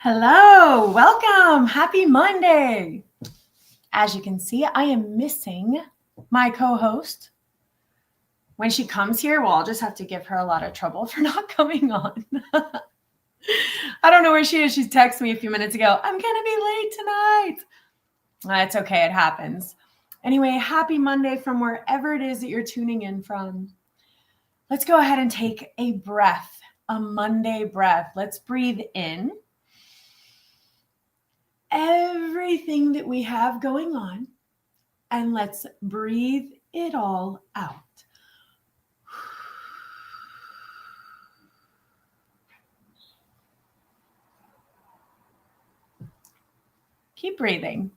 Hello, welcome. Happy Monday. As you can see, I am missing my co-host. When she comes here, well, I'll just have to give her a lot of trouble for not coming on. I don't know where she is. She texted me a few minutes ago. I'm going to be late tonight. It's okay. It happens. Anyway, happy Monday from wherever it is that you're tuning in from. Let's go ahead and take a breath, a Monday breath. Let's breathe in everything that we have going on, and let's breathe it all out. Keep breathing.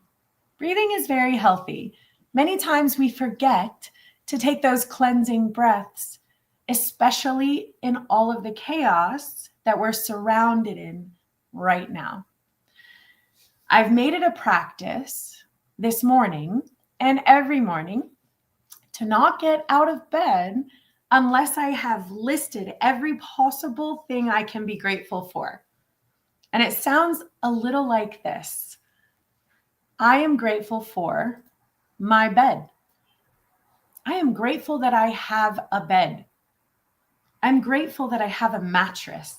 Breathing is very healthy. Many times we forget to take those cleansing breaths, especially in all of the chaos that we're surrounded in right now. I've made it a practice this morning and every morning to not get out of bed unless I have listed every possible thing I can be grateful for. And it sounds a little like this. I am grateful for my bed. I am grateful that I have a bed. I'm grateful that I have a mattress.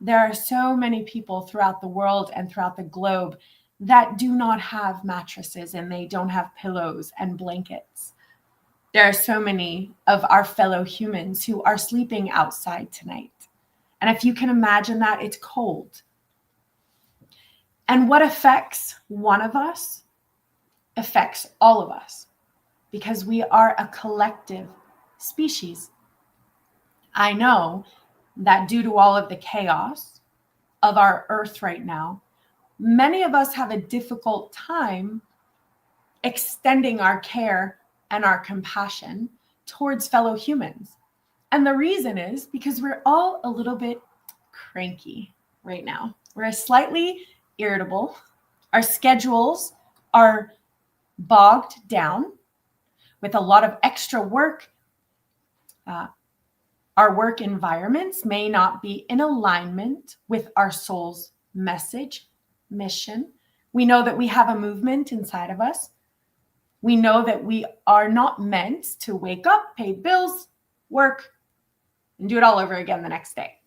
There are so many people throughout the world and throughout the globe that do not have mattresses and they don't have pillows and blankets. There are so many of our fellow humans who are sleeping outside tonight. And if you can imagine that, it's cold. And what affects one of us affects all of us because we are a collective species. I know that due to all of the chaos of our earth right now, many of us have a difficult time extending our care and our compassion towards fellow humans. And the reason is because we're all a little bit cranky right now. We're slightly irritable. Our schedules are bogged down with a lot of extra work. Our work environments may not be in alignment with our soul's message, mission. We know that we have a movement inside of us. We know that we are not meant to wake up, pay bills, work, and do it all over again the next day.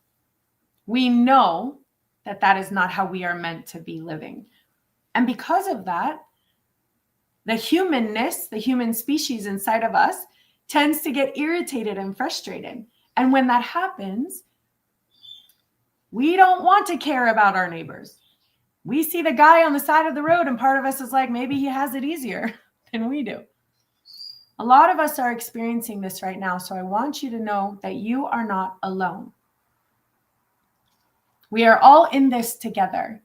We know that that is not how we are meant to be living. And because of that, the humanness, the human species inside of us tends to get irritated and frustrated. And when that happens, we don't want to care about our neighbors. We see the guy on the side of the road and part of us is like, maybe he has it easier than we do. A lot of us are experiencing this right now. So I want you to know that you are not alone. We are all in this together.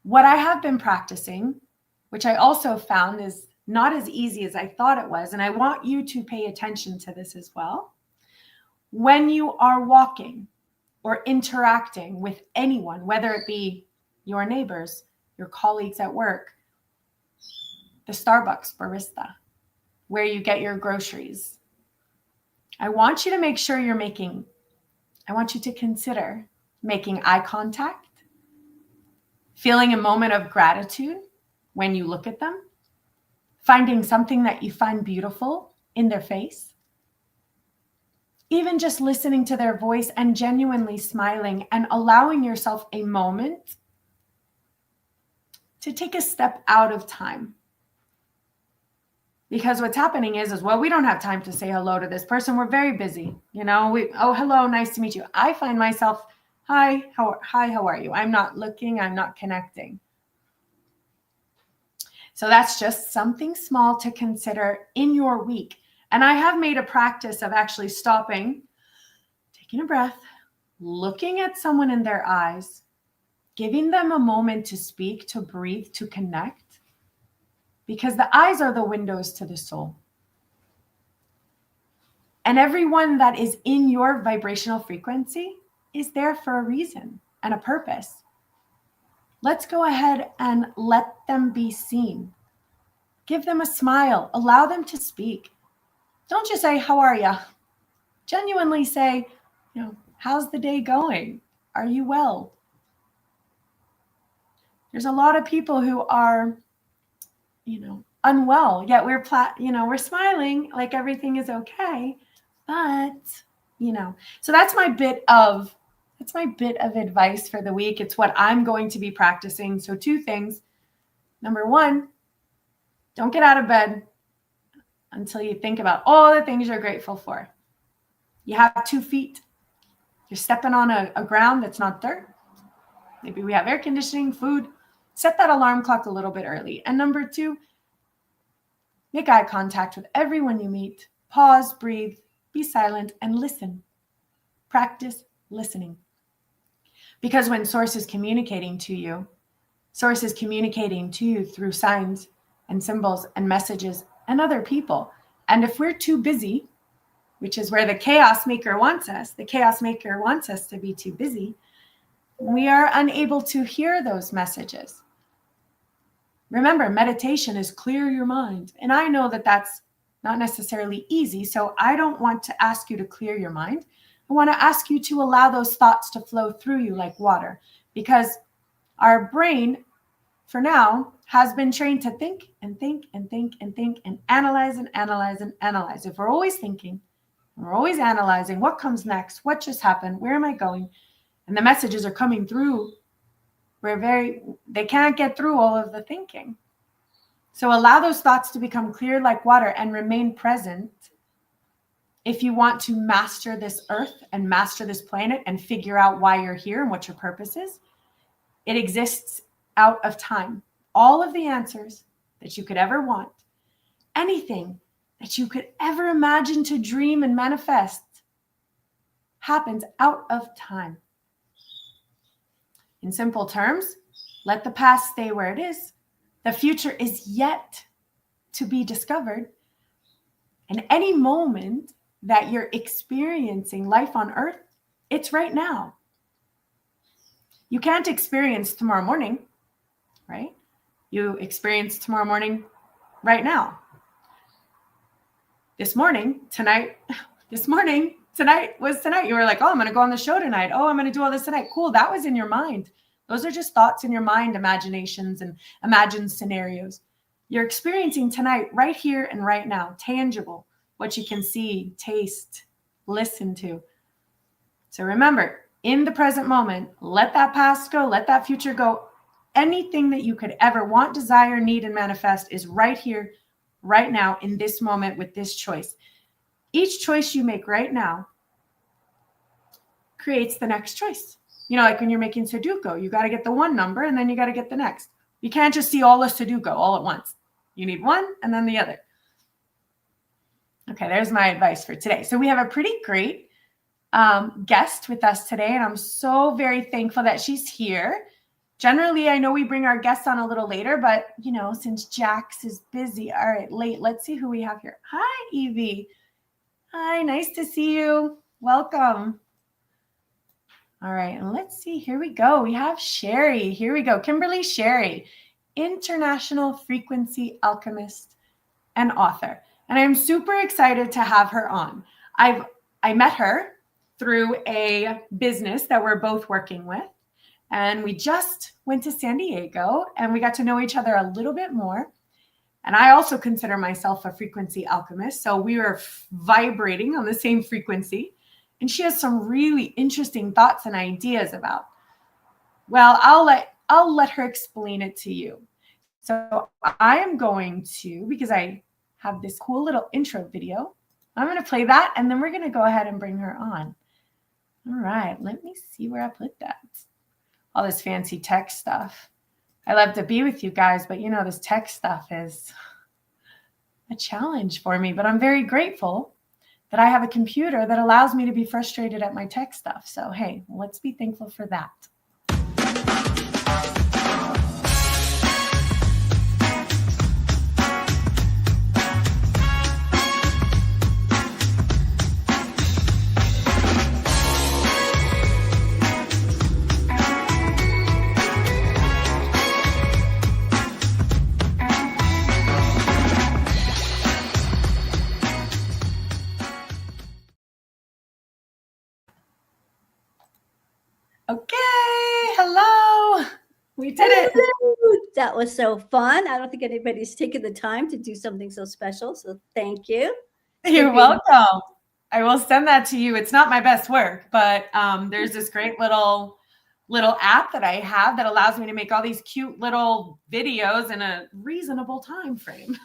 What I have been practicing, which I also found is not as easy as I thought it was, and I want you to pay attention to this as well. When you are walking or interacting with anyone, whether it be your neighbors, your colleagues at work, the Starbucks barista, where you get your groceries, I want you to make sure I want you to consider making eye contact, feeling a moment of gratitude when you look at them, finding something that you find beautiful in their face, even just listening to their voice and genuinely smiling and allowing yourself a moment to take a step out of time. Because what's happening is, well, we don't have time to say hello to this person. We're very busy. Oh, hello, nice to meet you. I find myself, hi, how are you? I'm not looking, I'm not connecting. So that's just something small to consider in your week. And I have made a practice of actually stopping, taking a breath, looking at someone in their eyes, giving them a moment to speak, to breathe, to connect, because the eyes are the windows to the soul. And everyone that is in your vibrational frequency is there for a reason and a purpose. Let's go ahead and let them be seen. Give them a smile. Allow them to speak. Don't just say, how are you? Genuinely say, how's the day going? Are you well? There's a lot of people who are, unwell, yet we're smiling like everything is okay. But, so that's my bit of advice for the week. It's what I'm going to be practicing. So 2 things. Number 1, don't get out of bed until you think about all the things you're grateful for. You have 2 feet. You're stepping on a ground that's not dirt. Maybe we have air conditioning, food. Set that alarm clock a little bit early. And number 2, make eye contact with everyone you meet. Pause, breathe, be silent, and listen. Practice listening. Because when Source is communicating to you through signs and symbols and messages and other people. And if we're too busy, which is where the chaos maker wants us to be too busy, we are unable to hear those messages. Remember, meditation is clear your mind. And I know that that's not necessarily easy, so I don't want to ask you to clear your mind. I want to ask you to allow those thoughts to flow through you like water, because our brain, for now, has been trained to think and think and think and think and analyze and analyze and analyze. If we're always thinking, and we're always analyzing what comes next, what just happened, where am I going, and the messages are coming through, they can't get through all of the thinking. So allow those thoughts to become clear like water and remain present. If you want to master this earth and master this planet and figure out why you're here and what your purpose is, it exists out of time. All of the answers that you could ever want, anything that you could ever imagine to dream and manifest, happens out of time. In simple terms, let the past stay where it is. The future is yet to be discovered. And any moment that you're experiencing life on earth, it's right now. You can't experience tomorrow morning, right? You experience tomorrow morning right now. Tonight was tonight. You were like, oh, I'm going to go on the show tonight. Oh, I'm going to do all this tonight. Cool. That was in your mind. Those are just thoughts in your mind, imaginations and imagined scenarios. You're experiencing tonight right here and right now, tangible, what you can see, taste, listen to. So remember, in the present moment, let that past go, let that future go. Anything that you could ever want, desire, need, and manifest is right here, right now, in this moment with this choice. Each choice you make right now creates the next choice. Like when you're making Sudoku, you got to get the one number and then you got to get the next. You can't just see all of Sudoku all at once. You need one and then the other. Okay, there's my advice for today. So we have a pretty great guest with us today, and I'm so very thankful that she's here. Generally, I know we bring our guests on a little later, but, since Jax is busy, all right, late, let's see who we have here. Hi, Evie. Hi, nice to see you. Welcome. All right, and let's see. Here we go. We have Sherry. Here we go. Kimberly Sherry, international frequency alchemist and author. And I'm super excited to have her on. I met her through a business that we're both working with. And we just went to San Diego and we got to know each other a little bit more. And I also consider myself a frequency alchemist. So we were vibrating on the same frequency. And she has some really interesting thoughts and ideas about. Well, I'll let her explain it to you. So I am going to, because I have this cool little intro video, I'm going to play that and then we're going to go ahead and bring her on. All right, let me see where I put that. All this fancy tech stuff. I love to be with you guys, but this tech stuff is a challenge for me, but I'm very grateful that I have a computer that allows me to be frustrated at my tech stuff. So, hey, let's be thankful for that. Okay, hello. We did it. That was so fun. I don't think anybody's taken the time to do something so special. So thank you. You're welcome. I will send that to you. It's not my best work, but there's this great little app that I have that allows me to make all these cute little videos in a reasonable time frame.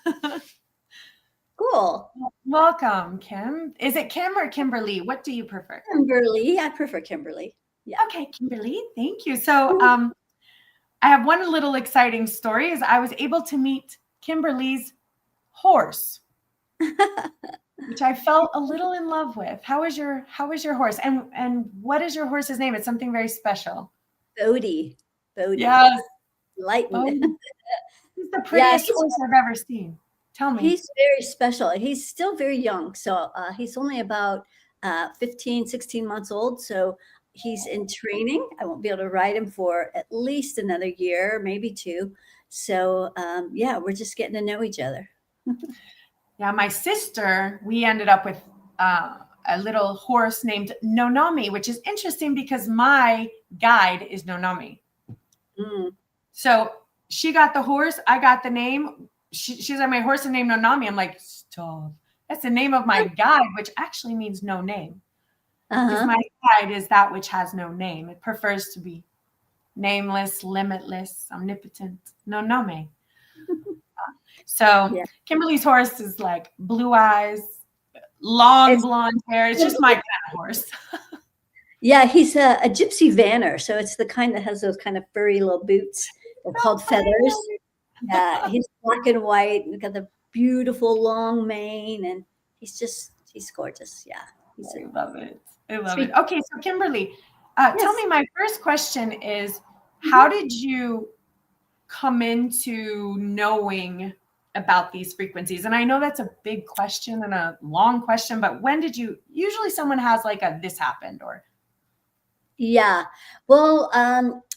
Cool. Welcome, Kim. Is it Kim or Kimberly? What do you prefer? Kimberly. I prefer Kimberly. Yeah. Okay, Kimberly. Thank you. So I have one little exciting story is I was able to meet Kimberly's horse, which I felt a little in love with. How is your horse? And what is your horse's name? It's something very special. Bodhi. Yes. Lightened. He's the prettiest horse I've ever seen. Tell me. He's very special. He's still very young. So he's only about 15, 16 months old. So he's in training. I won't be able to ride him for at least another year, maybe 2. So we're just getting to know each other. Yeah, my sister, we ended up with a little horse named Nonami, which is interesting because my guide is Nonami. So she got the horse, I got the name. She's like, my horse is named Nonami. I'm like, stop. That's the name of my guide, which actually means no name. Because my guide is that which has no name. It prefers to be nameless, limitless, omnipotent, Nonami. So Kimberly's horse is like blue eyes, long blonde hair. It's just my kind of horse. Yeah, he's a gypsy vanner. So it's the kind that has those kind of furry little boots. They're called feathers. Yeah, he's black and white. He's got the beautiful long mane, and he's gorgeous. Yeah. I love it. I love it. Okay, so Kimberly, tell me, my first question is, how did you come into knowing about these frequencies? And I know that's a big question and a long question, but when did you, usually someone has like this happened or? Yeah, well,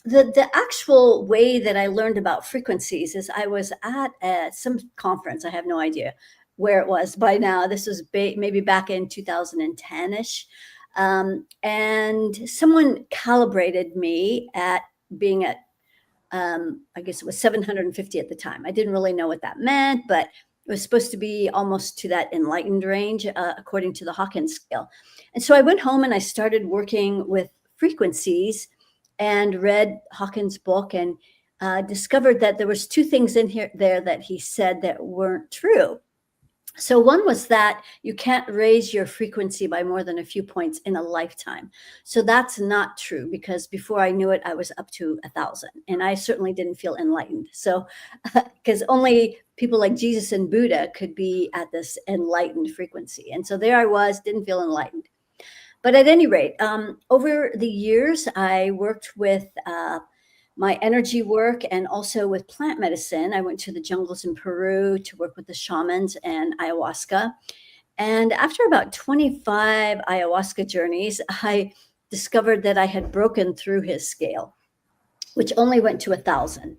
the actual way that I learned about frequencies is I was at some conference. I have no idea where it was by now. This was maybe back in 2010-ish. And someone calibrated me at being at, I guess it was 750 at the time. I didn't really know what that meant, but it was supposed to be almost to that enlightened range, according to the Hawkins scale. And so I went home and I started working with frequencies and read Hawkins' book and discovered that there was 2 things there that he said that weren't true. So one was that you can't raise your frequency by more than a few points in a lifetime. So that's not true, because before I knew it, I was up to 1,000, and I certainly didn't feel enlightened. So because only people like Jesus and Buddha could be at this enlightened frequency. And so there I was, didn't feel enlightened. But at any rate, over the years, I worked with my energy work and also with plant medicine. I went to the jungles in Peru to work with the shamans and ayahuasca. And after about 25 ayahuasca journeys, I discovered that I had broken through his scale, which only went to 1,000.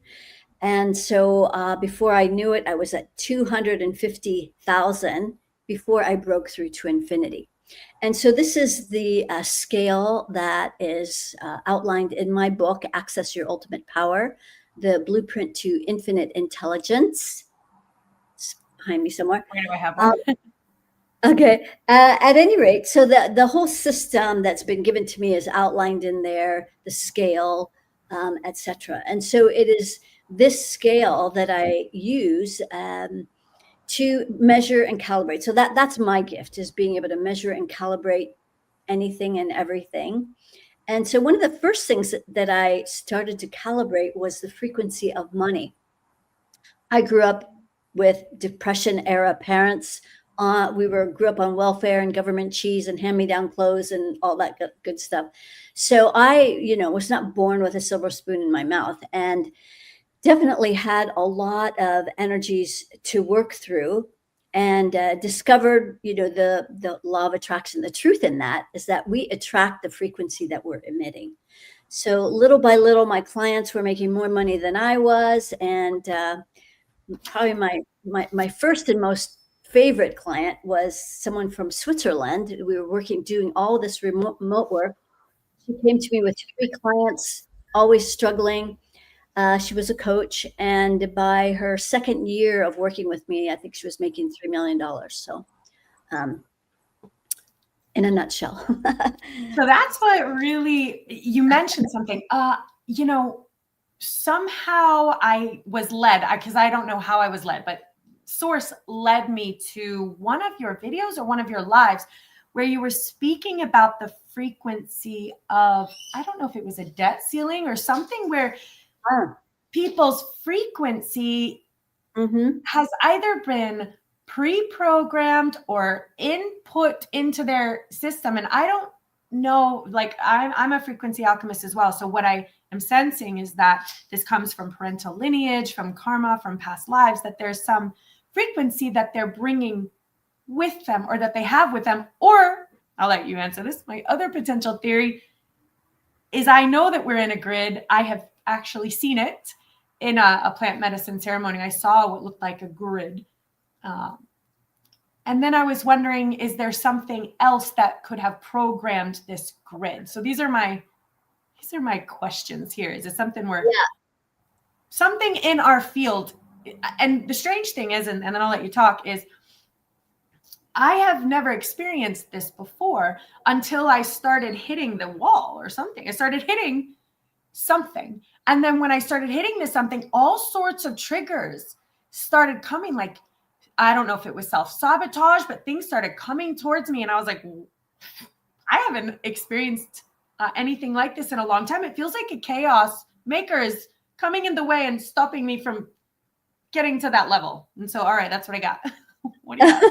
And so before I knew it, I was at 250,000 before I broke through to infinity. And so this is the scale that is outlined in my book, Access Your Ultimate Power, the Blueprint to Infinite Intelligence. It's behind me somewhere. Where do I have one? Okay. At any rate, so the whole system that's been given to me is outlined in there, the scale, etc. And so it is this scale that I use to measure and calibrate. So that's my gift, is being able to measure and calibrate anything and everything. And so one of the first things that I started to calibrate was the frequency of money. I grew up with Depression era parents. We grew up on welfare and government cheese and hand-me-down clothes and all that good stuff. So I, was not born with a silver spoon in my mouth, and definitely had a lot of energies to work through, and discovered, the law of attraction. The truth in that is that we attract the frequency that we're emitting. So little by little, my clients were making more money than I was. And probably my first and most favorite client was someone from Switzerland. We were doing all this remote work. She came to me with 3 clients, always struggling. She was a coach, and by her second year of working with me, I think she was making $3 million. So, in a nutshell. So that's what really, you mentioned something. You know, somehow I was led, because I don't know how I was led, but source led me to one of your videos or one of your lives where you were speaking about the frequency of, I don't know if it was a debt ceiling or something, where people's frequency has either been pre-programmed or input into their system. And I don't know, like I'm a frequency alchemist as well. So what I am sensing is that this comes from parental lineage, from karma, from past lives, that there's some frequency that they're bringing with them or that they have with them. Or I'll let you answer this. My other potential theory is I know that we're in a grid. I have actually seen it in a plant medicine ceremony. I saw what looked like a grid. And then I was wondering, is there something else that could have programmed this grid? So these are my questions here. Is it something where something in our field? And the strange thing is, and then I'll let you talk, is I have never experienced this before until I started hitting the wall or something. I started hitting something. And then when I started hitting this something, all sorts of triggers started coming. Like, I don't know if it was self-sabotage, but things started coming towards me. And I was like, I haven't experienced anything like this in a long time. It feels like a chaos maker is coming in the way and stopping me from getting to that level. And so, all right, that's what I got. What do you got?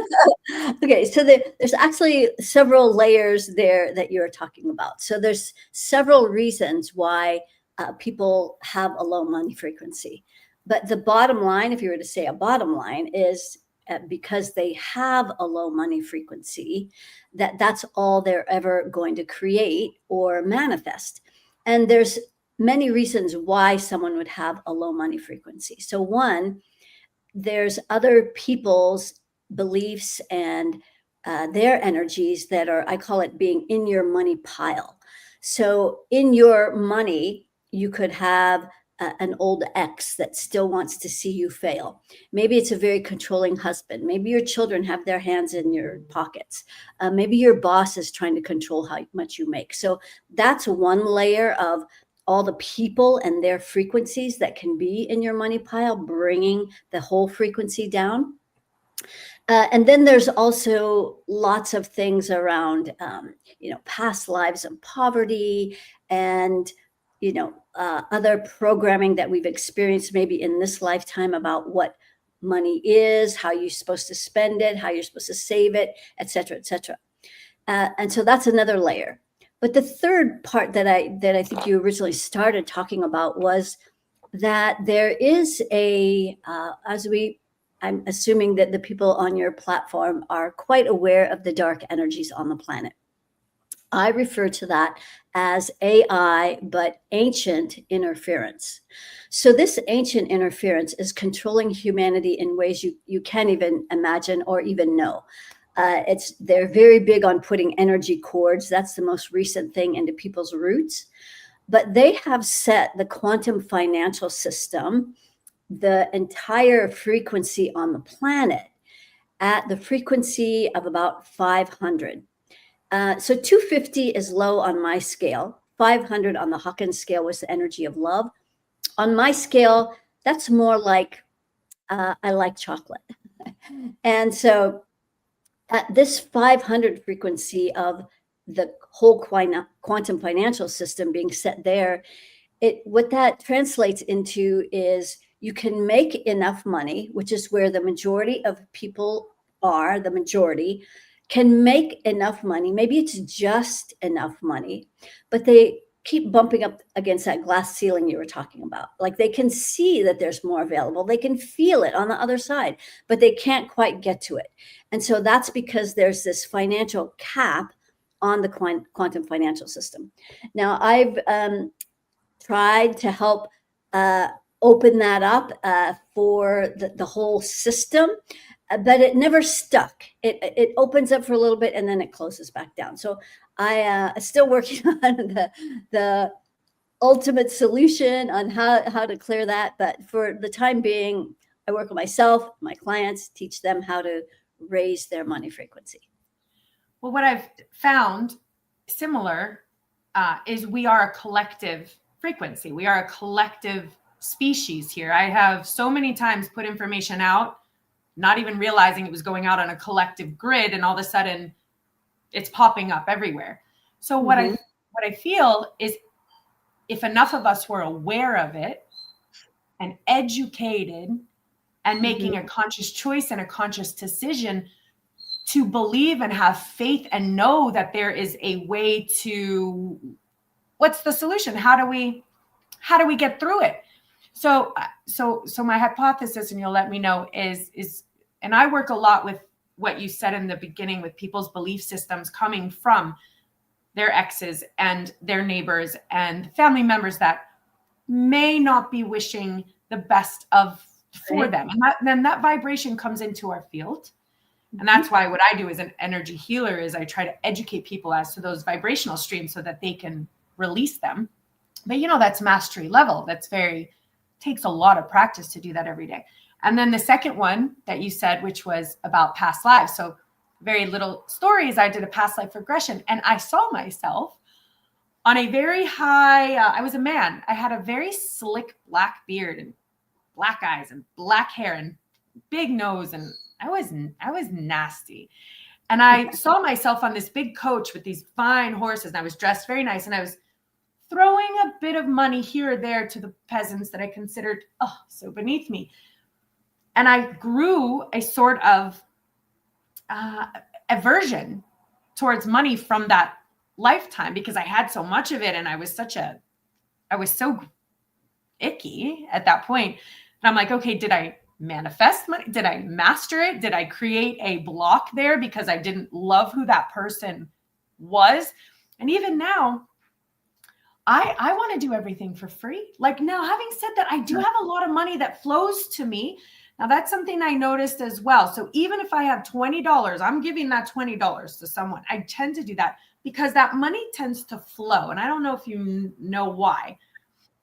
Okay, so there's actually several layers there that you're talking about. So there's several reasons why people have a low money frequency. But the bottom line, if you were to say a bottom line, is because they have a low money frequency, that's all they're ever going to create or manifest. And there's many reasons why someone would have a low money frequency. So one, there's other people's beliefs and their energies that are, I call it being in your money pile. So in your money, you could have an old ex that still wants to see you fail. Maybe it's a very controlling husband. Maybe your children have their hands in your pockets. Maybe your boss is trying to control how much you make. So that's one layer of all the people and their frequencies that can be in your money pile, bringing the whole frequency down. And then there's also lots of things around, past lives of poverty and, other programming that we've experienced maybe in this lifetime about what money is, how you're supposed to spend it, how you're supposed to save it, et cetera, et cetera. And so that's another layer. But the third part that I think you originally started talking about was that there is I'm assuming that the people on your platform are quite aware of the dark energies on the planet. I refer to that as AI, but ancient interference. So this ancient interference is controlling humanity in ways you can't even imagine or even know. They're very big on putting energy cords. That's the most recent thing into people's roots. But they have set the quantum financial system, the entire frequency on the planet, at the frequency of about 500. So 250 is low on my scale. 500 on the Hawkins scale was the energy of love. On my scale, that's more like I like chocolate. And so at this 500 frequency of the whole quantum financial system being set there, what that translates into is you can make enough money, which is where the majority of people are, the majority can make enough money. Maybe it's just enough money, but they keep bumping up against that glass ceiling you were talking about. Like they can see that there's more available. They can feel it on the other side, but they can't quite get to it. And so that's because there's this financial cap on the quantum financial system. Now, I've tried to help open that up for the whole system, but it never stuck. It opens up for a little bit and then it closes back down. So I still working on the ultimate solution on how to clear that. But for the time being, I work with myself, my clients, teach them how to raise their money frequency. Well, what I've found similar is we are a collective frequency. We are a collective species here. I have so many times put information out, not even realizing it was going out on a collective grid, and all of a sudden it's popping up everywhere. So what I feel is, if enough of us were aware of it and educated and making a conscious choice and a conscious decision to believe and have faith and know that there is a way to, what's the solution? How do we get through it? So my hypothesis, and you'll let me know, is, and I work a lot with what you said in the beginning, with people's belief systems coming from their exes and their neighbors and family members that may not be wishing the best for them. And then that vibration comes into our field. And that's why what I do as an energy healer is I try to educate people as to those vibrational streams so that they can release them. But that's mastery level. Takes a lot of practice to do that every day. And then the second one that you said, which was about past lives. So very little stories. I did a past life regression, and I saw myself on a very high, I was a man. I had a very slick black beard and black eyes and black hair and big nose, and I was nasty. And I saw myself on this big coach with these fine horses, and I was dressed very nice, and I was throwing a bit of money here or there to the peasants that I considered so beneath me. And I grew a sort of aversion towards money from that lifetime, because I had so much of it, and I was so icky at that point. And I'm like, okay, did I manifest money? Did I master it? Did I create a block there because I didn't love who that person was? And even now, I want to do everything for free. Like, now, having said that, I do have a lot of money that flows to me. Now, that's something I noticed as well. So even if I have $20, I'm giving that $20 to someone. I tend to do that because that money tends to flow. And I don't know if you know why,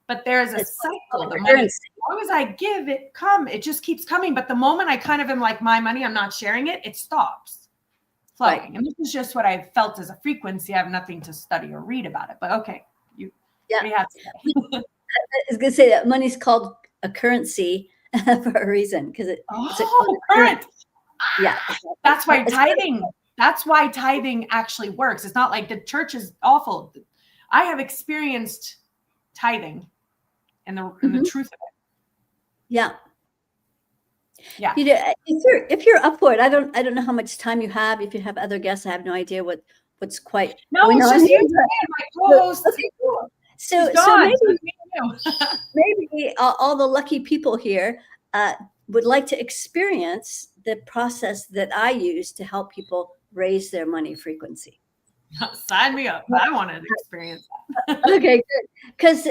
but there's a cycle. The money, as long as I give it, it just keeps coming. But the moment I kind of am like, my money, I'm not sharing it, it stops flowing. Right. And this is just what I felt as a frequency. I have nothing to study or read about it. But okay, I was going to say that money's called a currency for a reason, because it's current. Yeah, that's why tithing. That's why tithing actually works. It's not like the church is awful. I have experienced tithing and the truth of it. Yeah. Yeah. If you're up for it, I don't know how much time you have. If you have other guests, I have no idea what's quite going on. Just you and my co-host. Okay, cool. So maybe all the lucky people here would like to experience the process that I use to help people raise their money frequency. Sign me up. I want to experience that. Okay, good. Because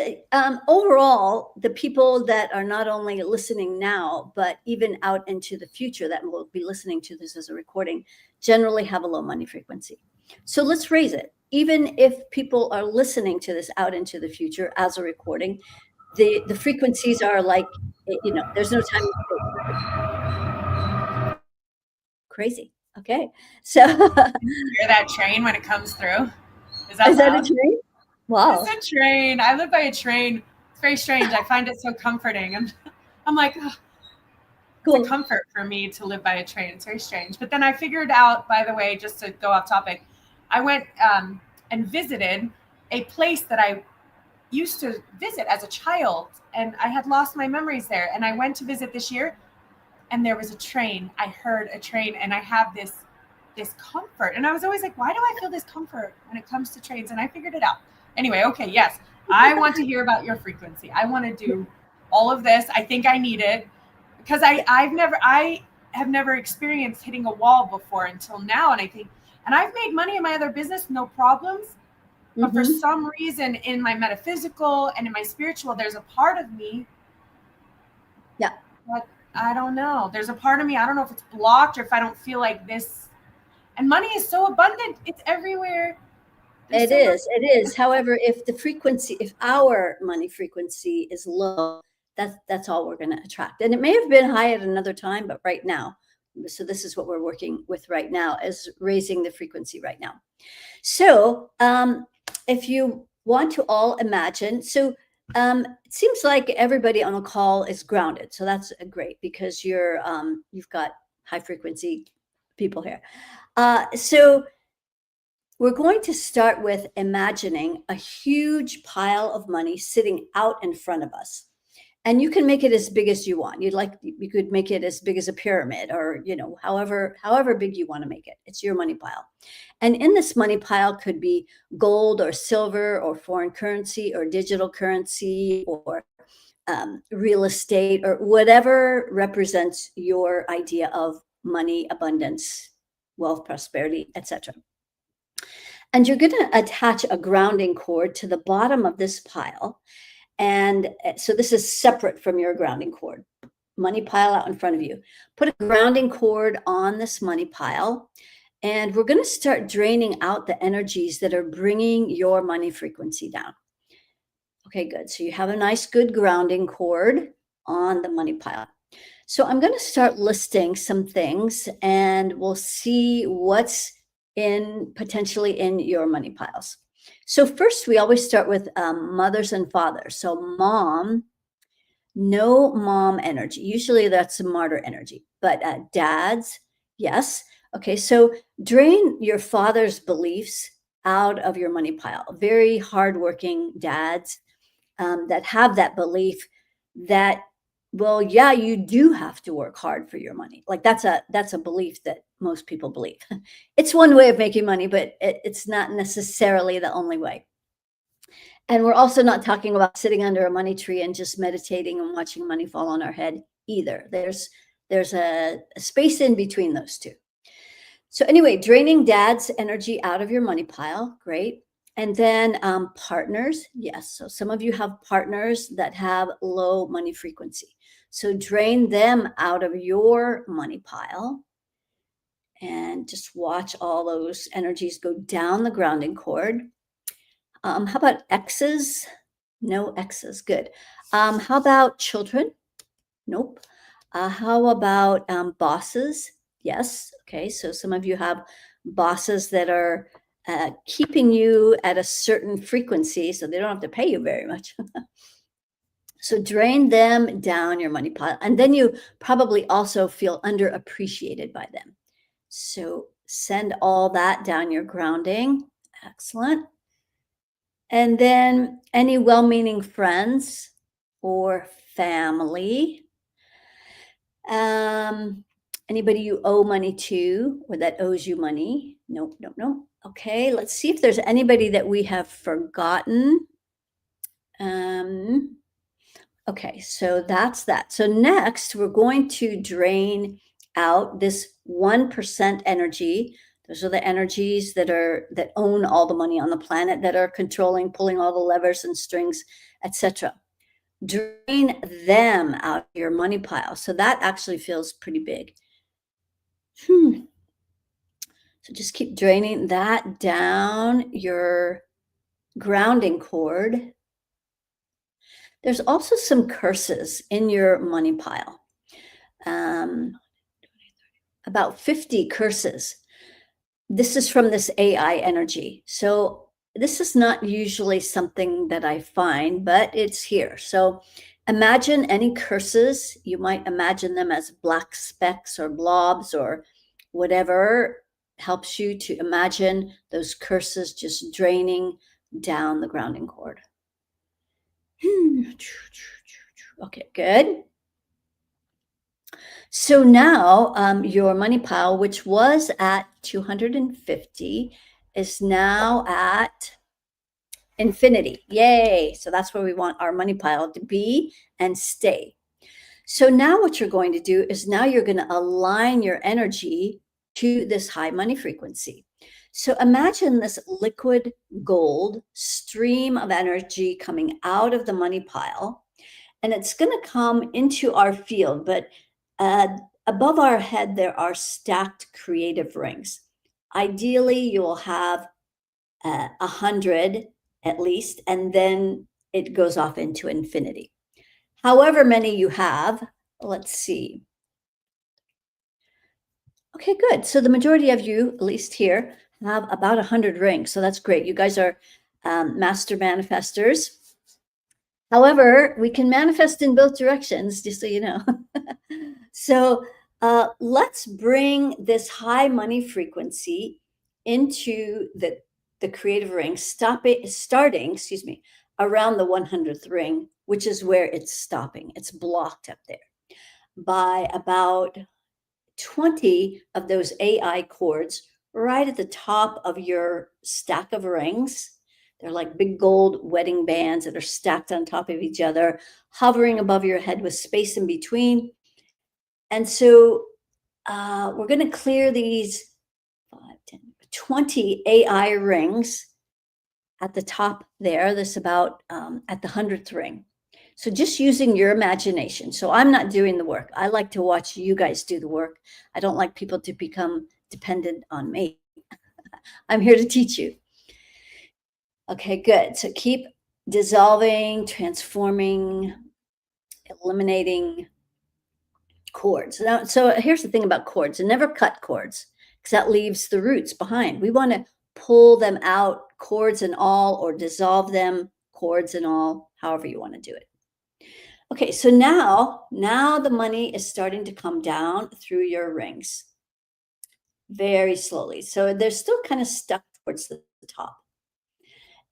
overall, the people that are not only listening now, but even out into the future that will be listening to this as a recording, generally have a low money frequency. So let's raise it. Even if people are listening to this out into the future as a recording, the frequencies are like, there's no time. Crazy. Okay. So you hear that train when it comes through? Is that a train? Wow. It's a train. I live by a train. It's very strange. I find it so comforting. I'm like, cool. It's a comfort for me to live by a train. It's very strange. But then I figured out, by the way, just to go off topic, I went and visited a place that I used to visit as a child, and I had lost my memories there. And I went to visit this year, and there was a train. I heard a train, and I have this comfort. And I was always like, why do I feel this comfort when it comes to trains? And I figured it out. Anyway, okay, yes. I want to hear about your frequency. I want to do all of this. I think I need it because I have never experienced hitting a wall before until now. And I think, and I've made money in my other business, no problems. But for some reason in my metaphysical and in my spiritual, there's a part of me. Yeah. But I don't know. There's a part of me, I don't know if it's blocked or if I don't feel like this. And money is so abundant. It's everywhere. There's It so much. is. It is. However, if our money frequency is low, that's all we're going to attract. And it may have been high at another time, but right now, so this is what we're working with right now, is raising the frequency right now. So, if you want to all imagine, it seems like everybody on the call is grounded. So that's great because you've got high frequency people here. So we're going to start with imagining a huge pile of money sitting out in front of us. And you can make it as big as you want. You could make it as big as a pyramid, or, however big you want to make it. It's your money pile. And in this money pile could be gold or silver or foreign currency or digital currency or real estate or whatever represents your idea of money, abundance, wealth, prosperity, etc. And you're going to attach a grounding cord to the bottom of this pile. And so this is separate from your grounding cord. Money pile out in front of you. Put a grounding cord on this money pile. And we're going to start draining out the energies that are bringing your money frequency down. Okay, good. So you have a nice, good grounding cord on the money pile. So I'm going to start listing some things and we'll see what's potentially in your money piles. So first, we always start with mothers and fathers. So mom, no mom energy. Usually that's a martyr energy, but dads, yes. Okay, so drain your father's beliefs out of your money pile. Very hardworking dads that have that belief that, well, yeah, you do have to work hard for your money. Like that's a belief that most people believe. It's one way of making money, but it's not necessarily the only way. And we're also not talking about sitting under a money tree and just meditating and watching money fall on our head either. There's a space in between those two. So anyway, draining dad's energy out of your money pile, great. And then partners, yes. So some of you have partners that have low money frequency. So drain them out of your money pile and just watch all those energies go down the grounding cord. How about exes? No exes, good. How about children? Nope. How about bosses? Yes. Okay, so some of you have bosses that are keeping you at a certain frequency, so they don't have to pay you very much. So drain them down your money pile. And then you probably also feel underappreciated by them. So send all that down your grounding. Excellent. And then any well-meaning friends or family. Anybody you owe money to or that owes you money? Nope. Okay, let's see if there's anybody that we have forgotten. Okay, so that's that. So next, we're going to drain out this 1% energy. Those are the energies that own all the money on the planet, that are controlling, pulling all the levers and strings, etc. Drain them out of your money pile. So that actually feels pretty big. So just keep draining that down your grounding cord. There's also some curses in your money pile. About 50 curses. This is from this AI energy. So this is not usually something that I find, but it's here. So imagine any curses. You might imagine them as black specks or blobs or whatever helps you to imagine those curses just draining down the grounding cord. Okay, good. So now your money pile, which was at 250, is now at infinity. Yay. So that's where we want our money pile to be and stay. So now what you're going to do is now you're going to align your energy to this high money frequency. So imagine this liquid gold stream of energy coming out of the money pile, and it's going to come into our field, but above our head, there are stacked creative rings. Ideally, you will have 100 at least, and then it goes off into infinity. However many you have, let's see. Okay, good. So the majority of you, at least here, have about 100 rings. So that's great. You guys are master manifestors. However, we can manifest in both directions, just so you know. So let's bring this high money frequency into the creative ring, starting around the 100th ring, which is where it's stopping. It's blocked up there by about 20 of those AI chords right at the top of your stack of rings. They're like big gold wedding bands that are stacked on top of each other, hovering above your head with space in between. And so we're going to clear these 5, 10, 20 AI rings at the top there. This about at the 100th ring. So just using your imagination. So I'm not doing the work. I like to watch you guys do the work. I don't like people to become dependent on me. I'm here to teach you. Okay, good. So keep dissolving, transforming, eliminating cords. Now, so here's the thing about cords. And never cut cords, because that leaves the roots behind. We want to pull them out, cords and all, or dissolve them, cords and all, however you want to do it. Okay, so now the money is starting to come down through your rings very slowly. So they're still kind of stuck towards the top.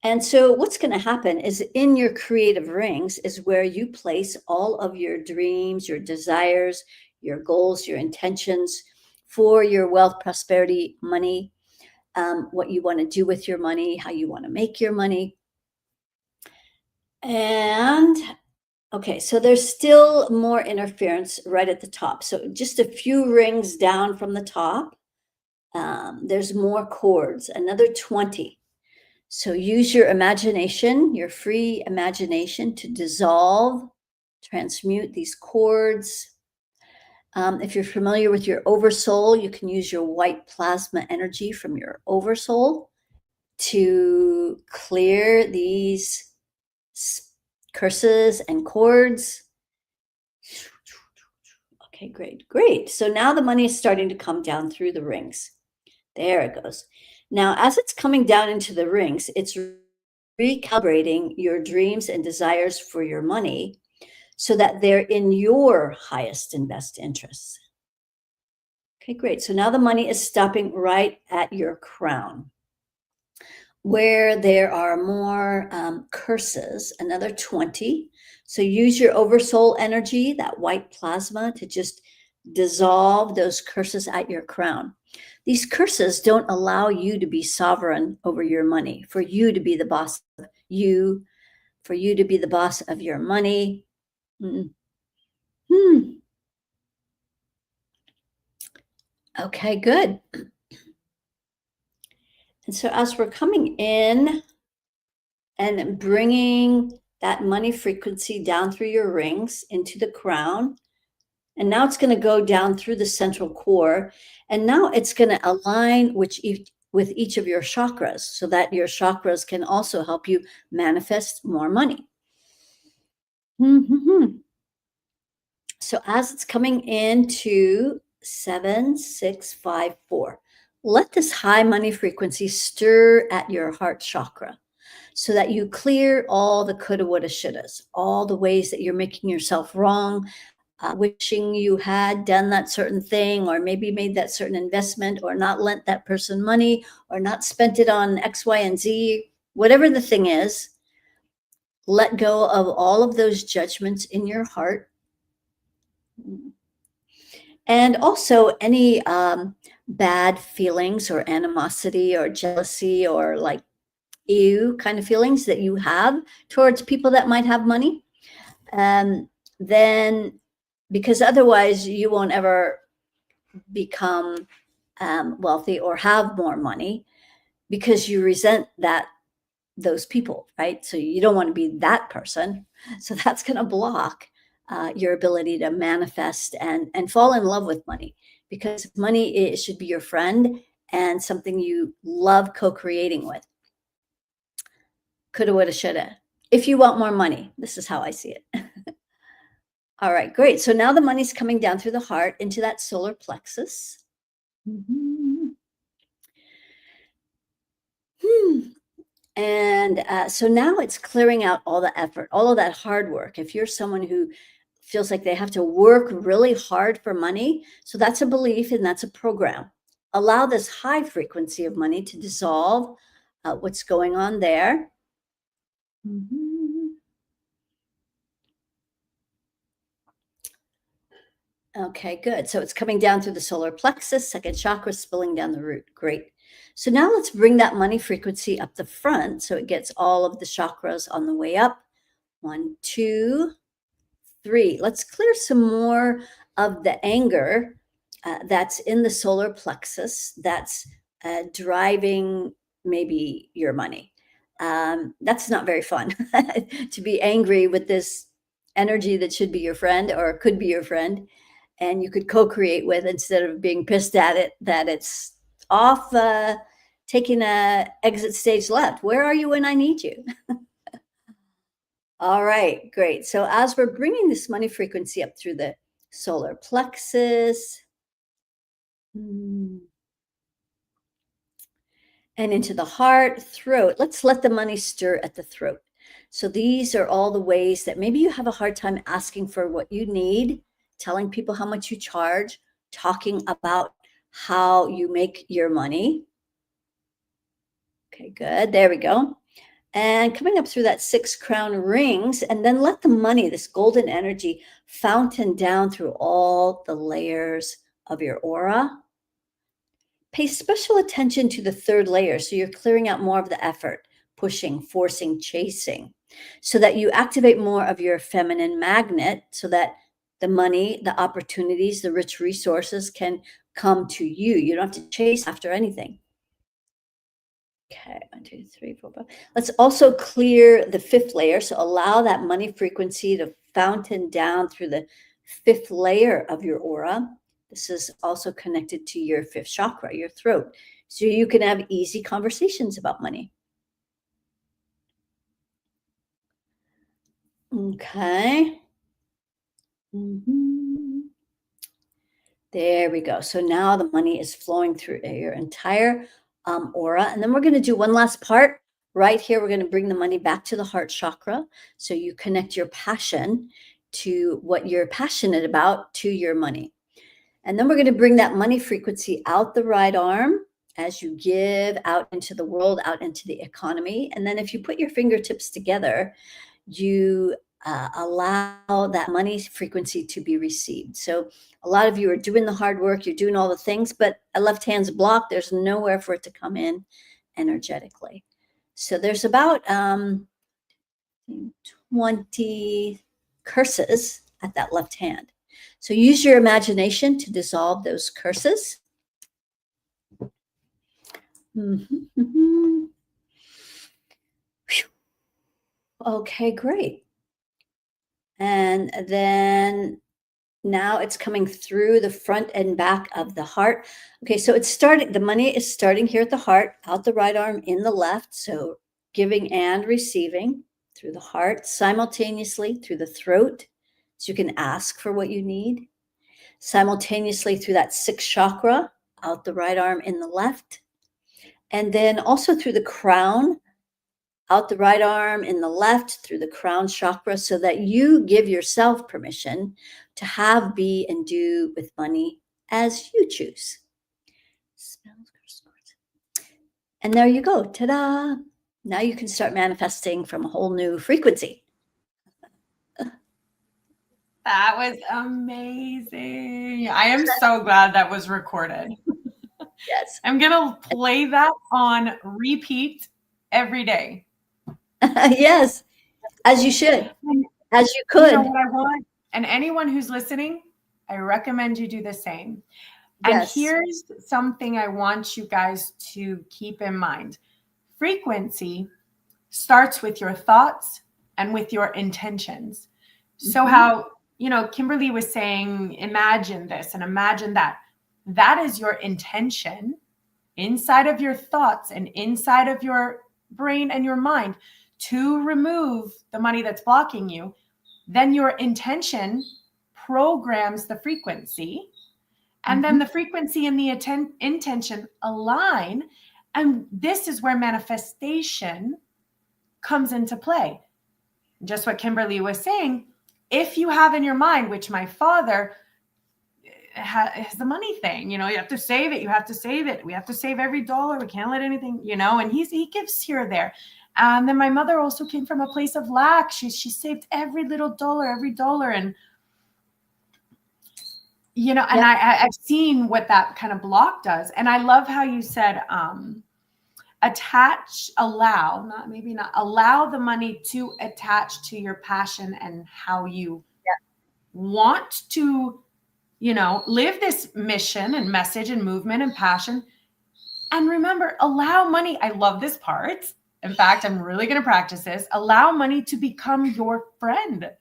And so what's going to happen is in your creative rings is where you place all of your dreams, your desires, your goals, your intentions for your wealth, prosperity, money, what you want to do with your money, how you want to make your money. And okay, so there's still more interference right at the top. So just a few rings down from the top, there's more chords, another 20. So use your imagination, your free imagination, to dissolve, transmute these chords. If you're familiar with your oversoul, you can use your white plasma energy from your oversoul to clear these curses and cords. Okay, great. So now the money is starting to come down through the rings. There it goes. Now, as it's coming down into the rings, it's recalibrating your dreams and desires for your money so that they're in your highest and best interests. Okay, great. So now the money is stopping right at your crown, where there are more curses, another 20. So use your oversoul energy, that white plasma, to just dissolve those curses at your crown. These curses don't allow you to be sovereign over your money, for you to be the boss of you, for you to be the boss of your money. Okay, good. And so as we're coming in and bringing that money frequency down through your rings into the crown, and now it's going to go down through the central core, and now it's going to align with each of your chakras so that your chakras can also help you manifest more money. So as it's coming into 7, 6, 5, 4, let this high money frequency stir at your heart chakra so that you clear all the coulda, woulda, shouldas, all the ways that you're making yourself wrong, wishing you had done that certain thing, or maybe made that certain investment, or not lent that person money, or not spent it on X, Y, and Z, whatever the thing is. Let go of all of those judgments in your heart. And also any bad feelings or animosity or jealousy or like ew kind of feelings that you have towards people that might have money. Then, because otherwise you won't ever become wealthy or have more money, because you resent those people, right? So you don't want to be that person. So that's going to block your ability to manifest and fall in love with money, because money, it should be your friend and something you love co-creating with. Coulda, woulda, shoulda. If you want more money, this is how I see it. All right, great. So now the money's coming down through the heart into that solar plexus. And so now it's clearing out all the effort, all of that hard work. If you're someone who feels like they have to work really hard for money, so that's a belief and that's a program. Allow this high frequency of money to dissolve what's going on there. Okay, good. So it's coming down through the solar plexus, second chakra, spilling down the root. Great. So now let's bring that money frequency up the front so it gets all of the chakras on the way up. 1, 2, 3. Let's clear some more of the anger that's in the solar plexus that's driving maybe your money. That's not very fun to be angry with this energy that should be your friend or could be your friend, and you could co-create with, instead of being pissed at it that it's off taking a exit stage left. Where are you when I need you? All right, great. So as we're bringing this money frequency up through the solar plexus and into the heart, throat, let's let the money stir at the throat. So these are all the ways that maybe you have a hard time asking for what you need, telling people how much you charge, talking about how you make your money. Okay, good. There we go. And coming up through that 6 crown rings, and then let the money, this golden energy, fountain down through all the layers of your aura. Pay special attention to the 3rd layer, so you're clearing out more of the effort, pushing, forcing, chasing, so that you activate more of your feminine magnet, so that the money, the opportunities, the rich resources can come to you. You don't have to chase after anything. Okay, 1, 2, 3, 4, 5. Let's also clear the 5th layer. So allow that money frequency to fountain down through the 5th layer of your aura. This is also connected to your 5th chakra, your throat. So you can have easy conversations about money. Okay. There we go. So now the money is flowing through your entire aura. And then we're going to do one last part right here. We're going to bring the money back to the heart chakra. So you connect your passion to what you're passionate about to your money. And then we're going to bring that money frequency out the right arm as you give out into the world, out into the economy. And then if you put your fingertips together, you allow that money frequency to be received. So a lot of you are doing the hard work, you're doing all the things, but a left hand's blocked. There's nowhere for it to come in energetically. So there's about 20 curses at that left hand. So use your imagination to dissolve those curses. Okay, great. And then now it's coming through the front and back of the heart. Okay, so it's starting, the money is starting here at the heart, out the right arm, in the left. So giving and receiving through the heart, simultaneously through the throat. So you can ask for what you need. Simultaneously through that 6th chakra, out the right arm, in the left. And then also through the crown, out the right arm, in the left, through the crown chakra, so that you give yourself permission to have, be, and do with money as you choose. And there you go. Ta-da! Now you can start manifesting from a whole new frequency. That was amazing. I am so glad that was recorded. Yes. I'm going to play that on repeat every day. Yes, as you should, as you could. You know what I want? And anyone who's listening, I recommend you do the same. Yes. And here's something I want you guys to keep in mind. Frequency starts with your thoughts and with your intentions. So how, you know, Kimberly was saying, imagine this and imagine that. That is your intention inside of your thoughts and inside of your brain and your mind to remove the money that's blocking you, then your intention programs the frequency. And then the frequency and the intention align. And this is where manifestation comes into play. Just what Kimberly was saying, if you have in your mind, which my father has the money thing, you have to save it. You have to save it. We have to save every dollar. We can't let anything, and he gives here or there. And then my mother also came from a place of lack. She saved every little dollar, every dollar. And, and I've seen what that kind of block does. And I love how you said, allow the money to attach to your passion and how you want to, live this mission and message and movement and passion. And remember, allow money. I love this part. In fact, I'm really going to practice this. Allow money to become your friend.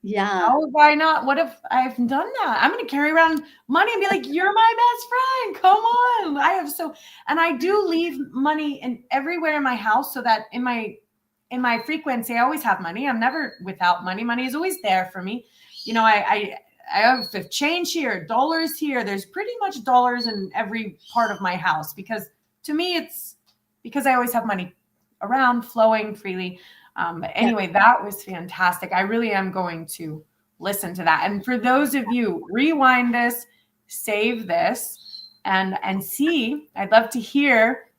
Yeah. Oh, why not? What if I've done that? I'm going to carry around money and be like, you're my best friend. Come on. And I do leave money everywhere in my house, so that in my frequency, I always have money. I'm never without money. Money is always there for me. I have change here, dollars here. There's pretty much dollars in every part of my house, because to me, it's because I always have money around, flowing freely. But anyway, that was fantastic. I really am going to listen to that. And for those of you, rewind this, save this, and see. I'd love to hear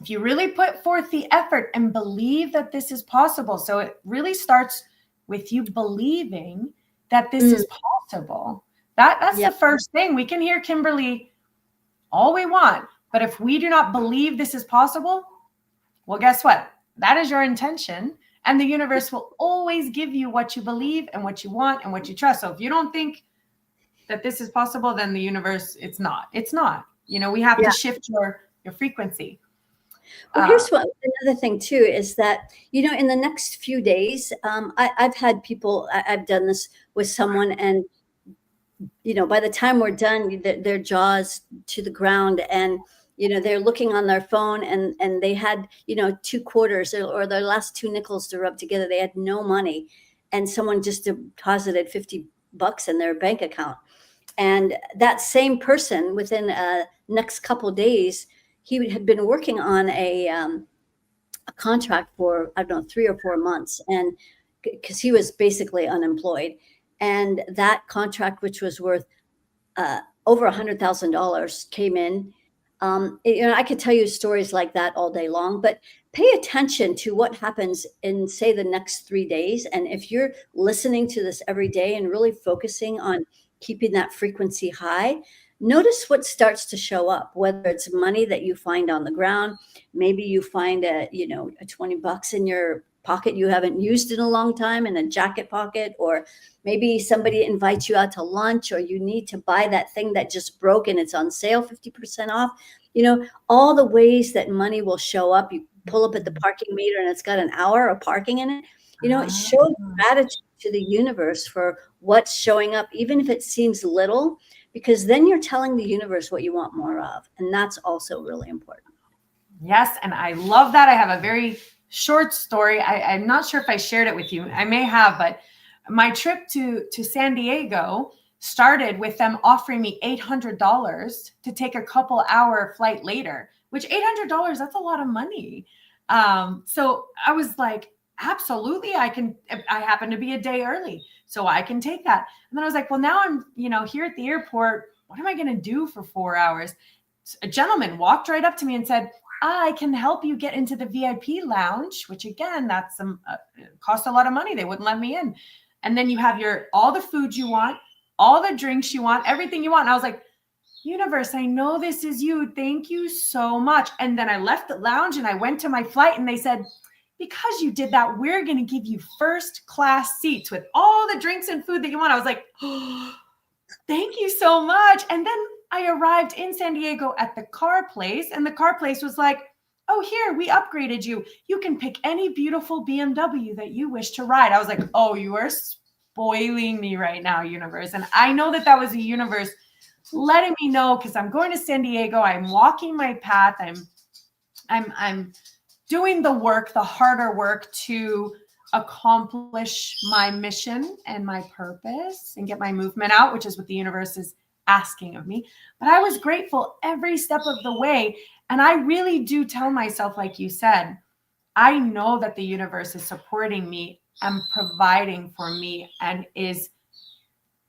if you really put forth the effort and believe that this is possible. So it really starts with you believing that this is possible. That's the first thing. We can hear Kimberly all we want, but if we do not believe this is possible, well, guess what? That is your intention, and the universe will always give you what you believe and what you want and what you trust. So if you don't think that this is possible, then the universe, it's not. We have to shift your frequency. Well, here's another thing too, is that, in the next few days, I've had people, I've done this with someone, and, by the time we're done, their jaws to the ground, and, they're looking on their phone, and they had, 2 quarters or their last 2 nickels to rub together. They had no money, and someone just deposited $50 in their bank account. And that same person, within next couple of days, he had been working on a contract for, 3 or 4 months, and because he was basically unemployed. And that contract, which was worth over $100,000, came in. I could tell you stories like that all day long, but pay attention to what happens in, say, the next 3 days. And if you're listening to this every day and really focusing on keeping that frequency high, notice what starts to show up, whether it's money that you find on the ground. Maybe you find a $20 in your pocket you haven't used in a long time, in a jacket pocket, or maybe somebody invites you out to lunch, or you need to buy that thing that just broke and it's on sale 50% off. All the ways that money will show up. You pull up at the parking meter and it's got an hour of parking in it. It shows gratitude to the universe for what's showing up, even if it seems little, because then you're telling the universe what you want more of. And that's also really important. Yes. And I love that. I have a very short story. I'm not sure if I shared it with you. I may have, but my trip to San Diego started with them offering me $800 to take a couple-hour flight later, which $800, that's a lot of money. So I was like, absolutely, I happen to be a day early, so I can take that. And then I was like, well, now I'm, here at the airport, what am I going to do for 4 hours? A gentleman walked right up to me and said, I can help you get into the VIP lounge, which again, that's cost a lot of money. They wouldn't let me in. And then you have all the food you want, all the drinks you want, everything you want. And I was like, universe, I know this is you. Thank you so much. And then I left the lounge and I went to my flight, and they said, because you did that, we're going to give you first class seats with all the drinks and food that you want. I was like, oh, thank you so much. And then I arrived in San Diego at the car place, and the car place was like, oh, here, we upgraded you. You can pick any beautiful BMW that you wish to ride. I was like, oh, you are spoiling me right now, universe. And I know that was a universe letting me know, because I'm going to San Diego. I'm walking my path. I'm doing the work, the harder work to accomplish my mission and my purpose and get my movement out, which is what the universe is asking of me. But I was grateful every step of the way. And I really do tell myself, like you said, I know that the universe is supporting me and providing for me and is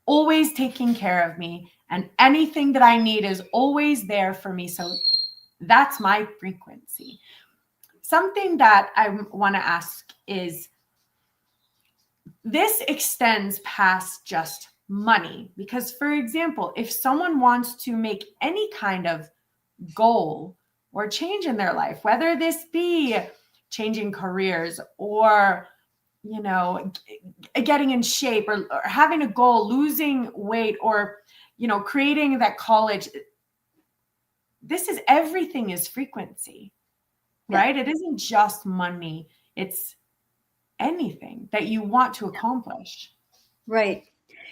always taking care of me. And anything that I need is always there for me. So that's my frequency. Something that I want to ask is, this extends past just money. Because, for example, if someone wants to make any kind of goal or change in their life, whether this be changing careers or, you know, getting in shape or having a goal, losing weight, or, you know, creating that college, this is, everything is frequency, right? It isn't just money. It's anything that you want to accomplish. Right.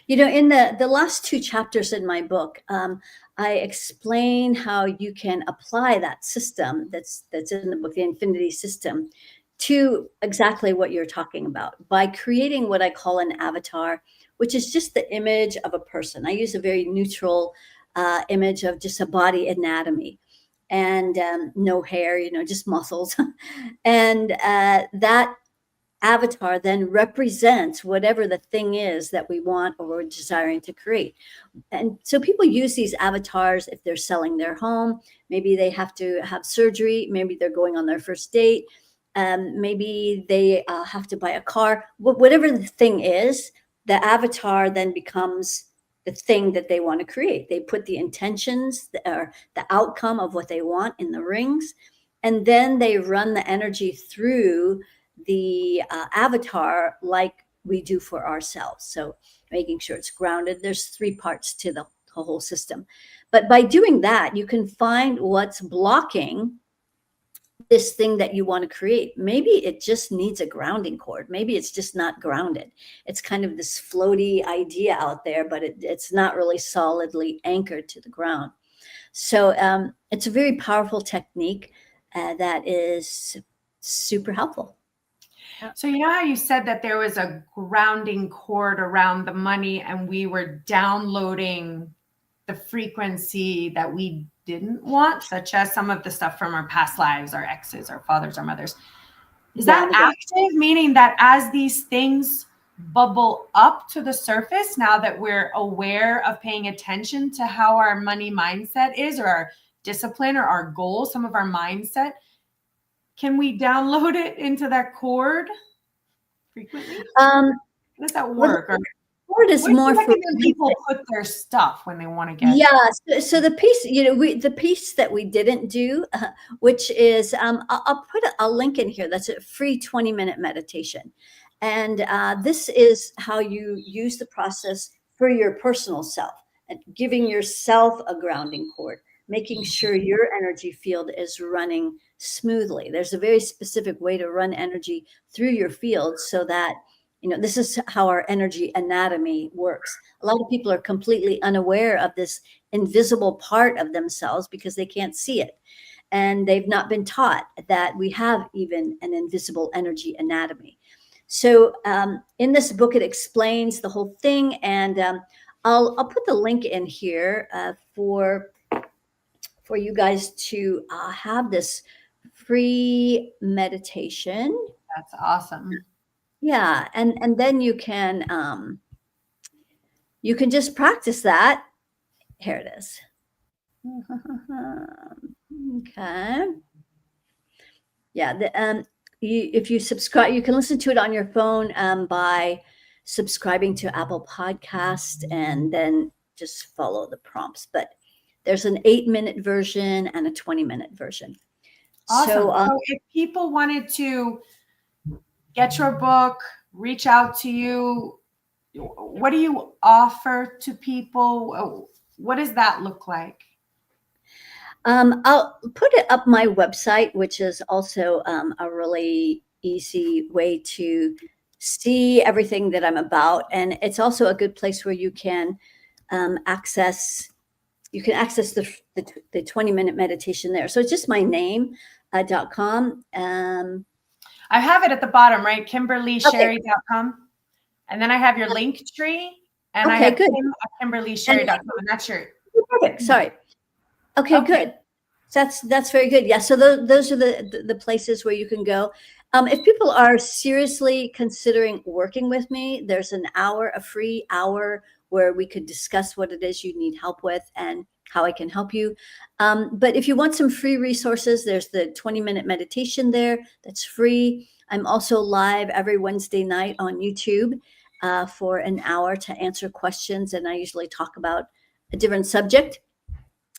You know, in the last 2 chapters in my book, I explain how you can apply that system that's in the book, the infinity system, to exactly what you're talking about by creating what I call an avatar, which is just the image of a person. I use a very neutral image of just a body anatomy and no hair, you know, just muscles. And that avatar then represents whatever the thing is that we want or we're desiring to create. And so people use these avatars if they're selling their home. Maybe they have to have surgery. Maybe they're going on their first date. Maybe they have to buy a car. Whatever the thing is, the avatar then becomes the thing that they want to create. They put the intentions or the outcome of what they want in the rings, and then they run the energy through the avatar like we do for ourselves. So making sure it's grounded. There's 3 parts to the whole system. But by doing that, you can find what's blocking this thing that you want to create. Maybe it just needs a grounding cord. Maybe it's just not grounded. It's kind of this floaty idea out there, but it's not really solidly anchored to the ground. So it's a very powerful technique that is super helpful. So you know how you said that there was a grounding cord around the money and we were downloading the frequency that we didn't want, such as some of the stuff from our past lives, our exes, our fathers, our mothers. Is that active, meaning that as these things bubble up to the surface, now that we're aware of paying attention to how our money mindset is, or our discipline or our goals, some of our mindset, can we download it into that cord frequently? How does that work? Well, cord is more for people put their stuff when they want to get. Yeah. So the piece, you know, the piece that we didn't do, which is, I'll put a link in here. That's a free 20-minute meditation. And this is how you use the process for your personal self, and giving yourself a grounding cord, making sure your energy field is running smoothly. There's a very specific way to run energy through your field so that, you know, this is how our energy anatomy works. A lot of people are completely unaware of this invisible part of themselves because they can't see it. And they've not been taught that we have even an invisible energy anatomy. So in this book, it explains the whole thing. And I'll put the link in here for you guys to have this free meditation. That's awesome. Yeah, and then you can just practice that. Here it is. Okay. Yeah, if you subscribe, you can listen to it on your phone by subscribing to Apple Podcast, and then just follow the prompts. But there's an 8-minute version and a 20-minute version. Awesome. So if people wanted to get your book, reach out to you, what do you offer to people? What does that look like? I'll put it up my website, which is also a really easy way to see everything that I'm about. And it's also a good place where you can access the 20-minute meditation there. So it's just my name, .com. I have it at the bottom, right? KimberlySherry.com. And then I have your link tree, and I have good. KimberlySherry.com, and that's your perfect. Sorry. Okay, good. That's very good. Yeah. So those are the places where you can go. If people are seriously considering working with me, there's a free hour where we could discuss what it is you need help with and how I can help you. But if you want some free resources, there's the 20-minute meditation there. That's free. I'm also live every Wednesday night on YouTube for an hour to answer questions. And I usually talk about a different subject.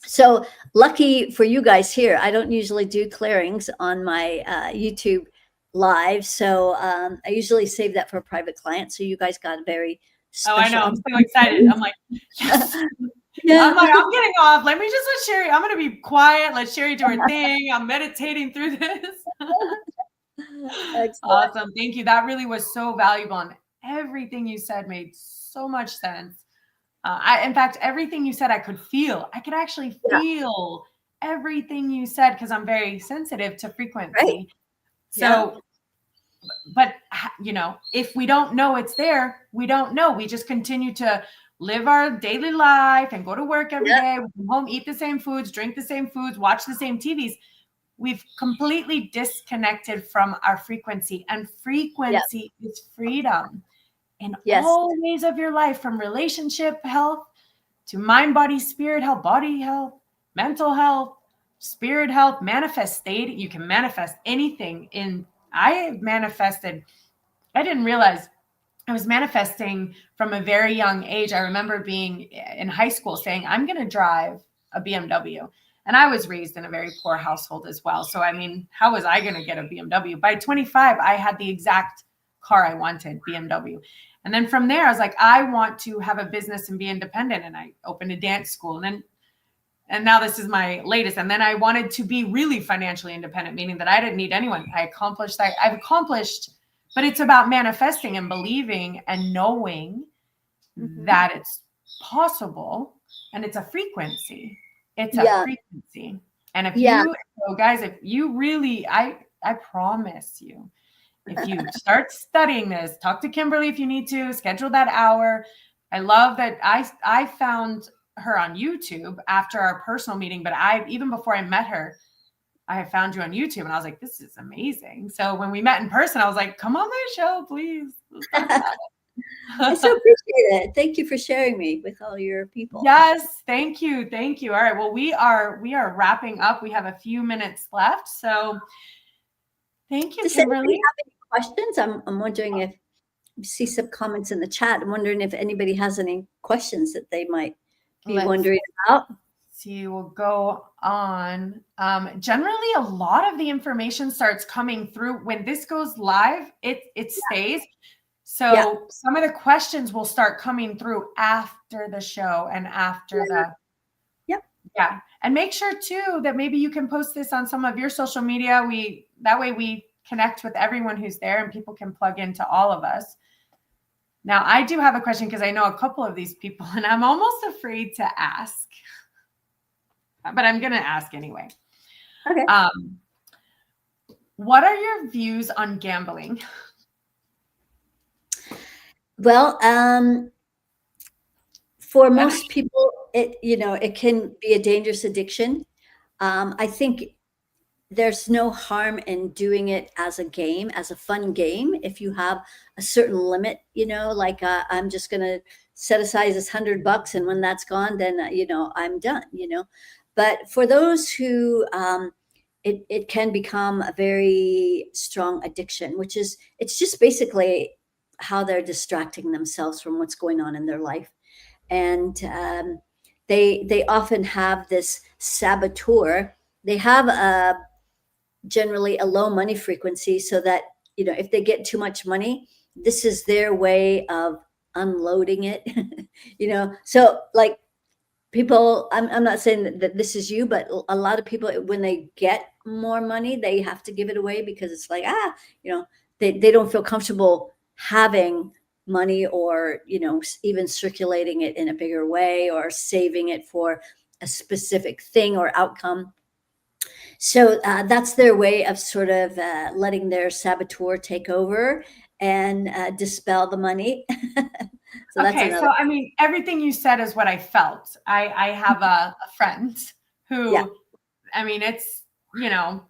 So lucky for you guys here, I don't usually do clearings on my YouTube live. So I usually save that for a private client. So you guys got a very special. Oh, I know. I'm so excited. I'm like, yes. Yeah. I'm like, I'm getting off. Let me just let Sherry, I'm going to be quiet. Let Sherry do her thing. I'm meditating through this. Awesome. Thank you. That really was so valuable. And everything you said made so much sense. In fact, everything you said, I could feel. I could actually feel everything you said because I'm very sensitive to frequency. Right. So, but if we don't know it's there, we don't know. We just continue to live our daily life and go to work every day. We come home, eat the same foods, drink the same foods, watch the same TVs. We've completely disconnected from our frequency, and frequency is freedom. In all ways of your life, from relationship health to mind, body, spirit health, body health, mental health, spirit health, manifested. You can manifest anything. I didn't realize I was manifesting from a very young age. I remember being in high school saying, I'm going to drive a BMW. And I was raised in a very poor household as well. So, I mean, how was I going to get a BMW? By 25, I had the exact car I wanted, BMW. And then from there, I was like, I want to have a business and be independent. And I opened a dance school. And now this is my latest. And then I wanted to be really financially independent, meaning that I didn't need anyone. I accomplished that. I've accomplished, but it's about manifesting and believing and knowing that it's possible. And it's a frequency. It's a frequency. And if guys, if you really, I promise you, if you start studying this, talk to Kimberly if you need to, schedule that hour. I love that I found her on YouTube after our personal meeting, but even before I met her, I had found you on YouTube and I was like, this is amazing. So when we met in person, I was like, come on my show, please. I so appreciate it. Thank you for sharing me with all your people. Yes, thank you. Thank you. All right. Well, we are wrapping up. We have a few minutes left. So thank you, Kimberly. Questions? I'm wondering if you see some comments in the chat. I'm wondering if anybody has any questions that they might be wondering about. See, we'll go on. Generally, a lot of the information starts coming through when this goes live. It stays. So some of the questions will start coming through after the show and after Yeah. And make sure too that maybe you can post this on some of your social media. That way we connect with everyone who's there and people can plug into all of us. Now, I do have a question because I know a couple of these people and I'm almost afraid to ask, but I'm going to ask anyway. Okay. What are your views on gambling? Well, for most people, it can be a dangerous addiction. I think there's no harm in doing it as a game, as a fun game. If you have a certain limit, like I'm just going to set aside this $100, and when that's gone, then I'm done. But for those who it can become a very strong addiction, which is it's just basically how they're distracting themselves from what's going on in their life, and they often have this saboteur. They have generally a low money frequency, so that if they get too much money, this is their way of unloading it. So like people, I'm not saying that this is you, but a lot of people, when they get more money, they have to give it away because it's like they don't feel comfortable having money, or even circulating it in a bigger way, or saving it for a specific thing or outcome. So that's their way of sort of letting their saboteur take over and dispel the money. So that's Okay, another. so I mean, everything you said is what I felt. I have a friend Yeah. who, I mean, it's,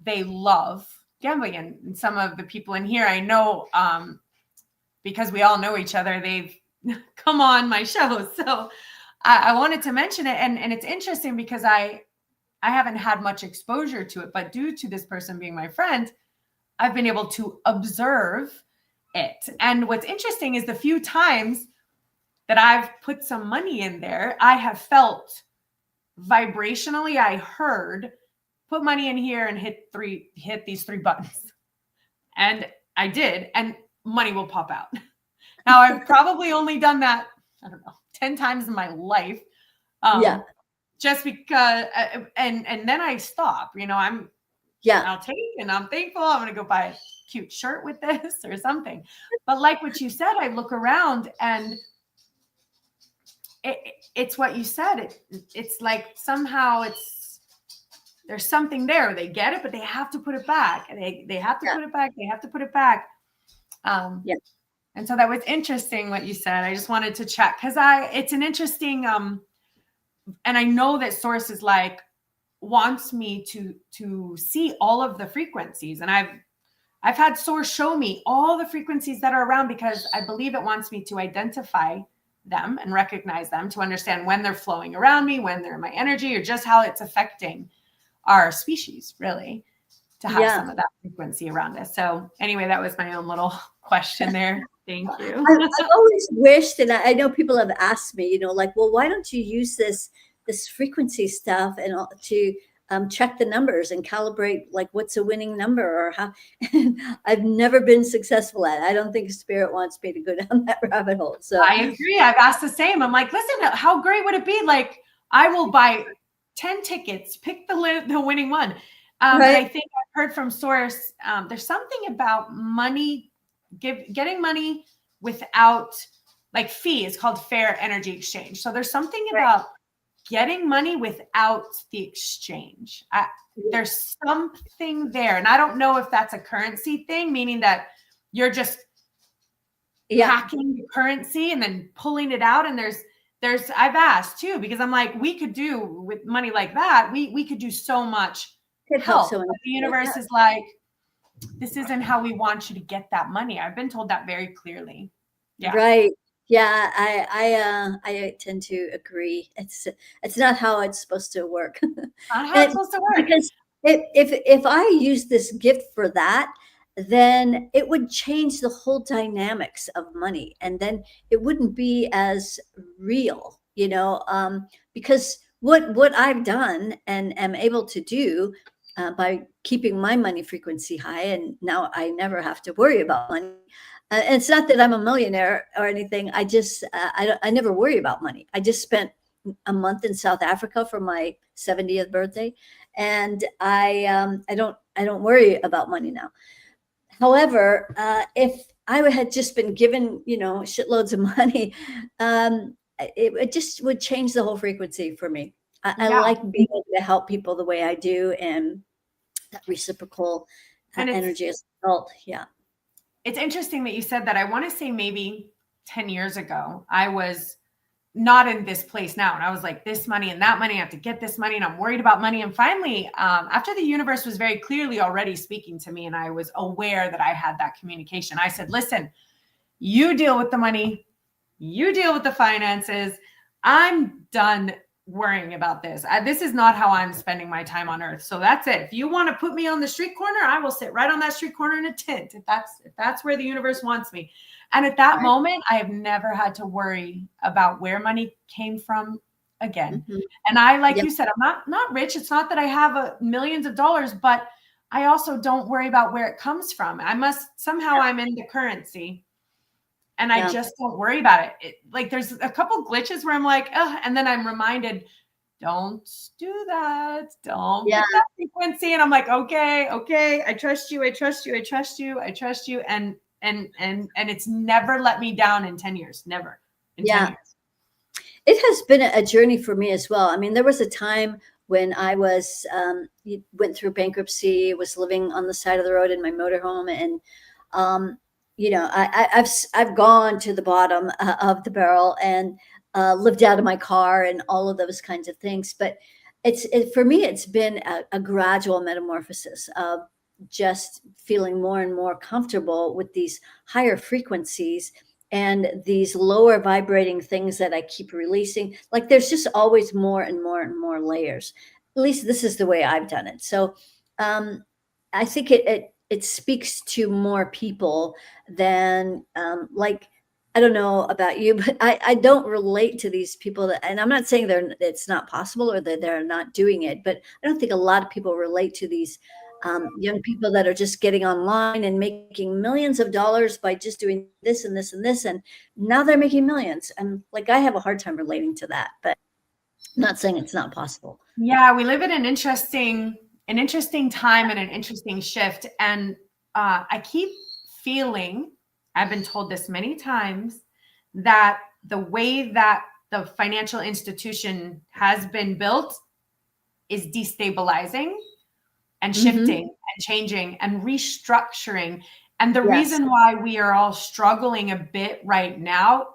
they love gambling. And some of the people in here I know, because we all know each other, they've come on my show. So I wanted to mention it. And it's interesting because I haven't had much exposure to it, but due to this person being my friend, I've been able to observe it. And what's interesting is the few times that I've put some money in there, I have felt vibrationally, I heard, put money in here and hit these three buttons. And I did, and money will pop out. Now, I've probably only done that, I don't know, 10 times in my life. Yeah. Just because, and then I stop, I'll take, and I'm thankful. I'm going to go buy a cute shirt with this or something. But like what you said, I look around and it's what you said. It's like somehow there's something there. They get it, but they have to put it back. And they have to put it back. They have to put it back. And so that was interesting what you said. I just wanted to check because it's an interesting, and I know that Source is like wants me to see all of the frequencies, and I've had Source show me all the frequencies that are around because I believe it wants me to identify them and recognize them to understand when they're flowing around me, when they're in my energy, or just how it's affecting our species, really, to have some of that frequency around us. So anyway, that was my own little question there. Thank you. I've always wished, and I know people have asked me, like, well, why don't you use this frequency stuff and to check the numbers and calibrate, like what's a winning number or how? I've never been successful at it. I don't think Spirit wants me to go down that rabbit hole. So I agree. I've asked the same. I'm like, listen, how great would it be? Like, I will buy 10 tickets, pick the winning one. But I think I've heard from Source, there's something about money, getting money without like fee is called fair energy exchange. So there's something about getting money without the exchange. There's something there. And I don't know if that's a currency thing, meaning that you're just hacking the currency and then pulling it out. And there's I've asked too, because I'm like, we could do with money like that. We could do so much help. But the universe is like, this isn't how we want you to get that money. I've been told that very clearly. Yeah. Right. Yeah. I tend to agree. It's not how it's supposed to work. Not how it's supposed to work. Because if I use this gift for that, then it would change the whole dynamics of money. And then it wouldn't be as real, because what I've done and am able to do by keeping my money frequency high, and now I never have to worry about money. And it's not that I'm a millionaire or anything. I just, I never worry about money. I just spent a month in South Africa for my 70th birthday. And I don't worry about money now. However, if I had just been given, shitloads of money, it just would change the whole frequency for me. I like being able to help people the way I do, and that reciprocal energy as a result. Yeah. It's interesting that you said that. I want to say maybe 10 years ago, I was not in this place now. And I was like, this money and that money, I have to get this money and I'm worried about money. And finally, after the universe was very clearly already speaking to me and I was aware that I had that communication, I said, listen, you deal with the money, you deal with the finances. I'm done worrying about this. This is not how I'm spending my time on earth. So that's it. If you want to put me on the street corner, I will sit right on that street corner in a tent. If that's where the universe wants me. And at that moment, I have never had to worry about where money came from again. Mm-hmm. And I, like you said, I'm not rich. It's not that I have millions of dollars, but I also don't worry about where it comes from. Somehow I'm in the currency. And I just don't worry about it. Like there's a couple glitches where I'm like, and then I'm reminded, don't do that. Don't get that frequency. And I'm like, okay. I trust you. And it's never let me down in 10 years. Never. In 10 years. It has been a journey for me as well. I mean, there was a time when I was went through bankruptcy, was living on the side of the road in my motorhome, and I've gone to the bottom of the barrel and lived out of my car and all of those kinds of things. But for me, it's been a gradual metamorphosis of just feeling more and more comfortable with these higher frequencies and these lower vibrating things that I keep releasing. Like there's just always more and more and more layers. At least this is the way I've done it. So I think it speaks to more people than like, I don't know about you, but I don't relate to these people and I'm not saying it's not possible or that they're not doing it, but I don't think a lot of people relate to these young people that are just getting online and making millions of dollars by just doing this and this and this. And now they're making millions. And like, I have a hard time relating to that, but I'm not saying it's not possible. Yeah, we live in an interesting time and an interesting shift. And I keep feeling, I've been told this many times, that the way that the financial institution has been built is destabilizing and shifting and changing and restructuring. And the reason why we are all struggling a bit right now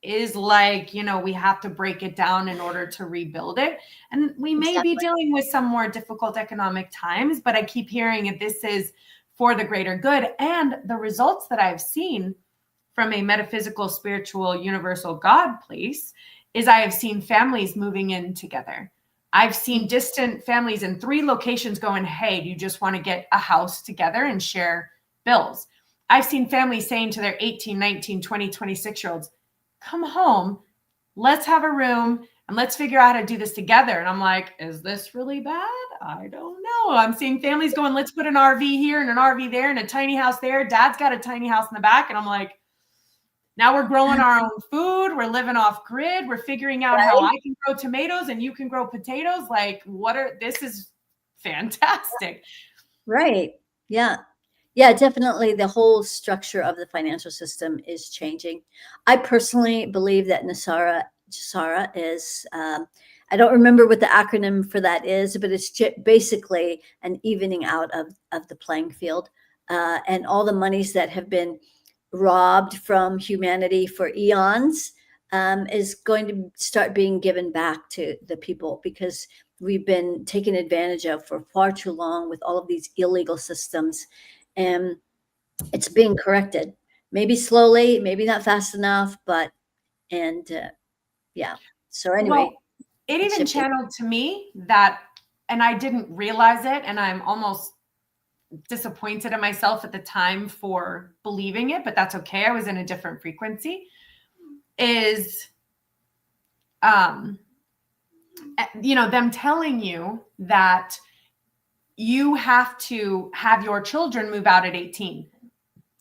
is like, we have to break it down in order to rebuild it. And we may be dealing with some more difficult economic times, but I keep hearing that this is for the greater good. And the results that I've seen from a metaphysical, spiritual, universal God place is I have seen families moving in together. I've seen distant families in 3 locations going, hey, do you just want to get a house together and share bills? I've seen families saying to their 18, 19, 20, 26-year-olds, come home, let's have a room and let's figure out how to do this together. And I'm like, is this really bad? I don't know. I'm seeing families going, let's put an RV here and an RV there and a tiny house there. Dad's got a tiny house in the back. And I'm like, now we're growing our own food. We're living off grid. We're figuring out how I can grow tomatoes and you can grow potatoes. Like, this is fantastic. Right. Yeah. Yeah, definitely. The whole structure of the financial system is changing. I personally believe that Nasara is, I don't remember what the acronym for that is, but it's basically an evening out of the playing field. And all the monies that have been robbed from humanity for eons is going to start being given back to the people, because we've been taken advantage of for far too long with all of these illegal systems. And it's being corrected, maybe slowly, maybe not fast enough, but, yeah. So anyway. Well, it even channeled to me that, and I didn't realize it, and I'm almost disappointed in myself at the time for believing it, but that's okay. I was in a different frequency. Is, them telling you that you have to have your children move out at 18.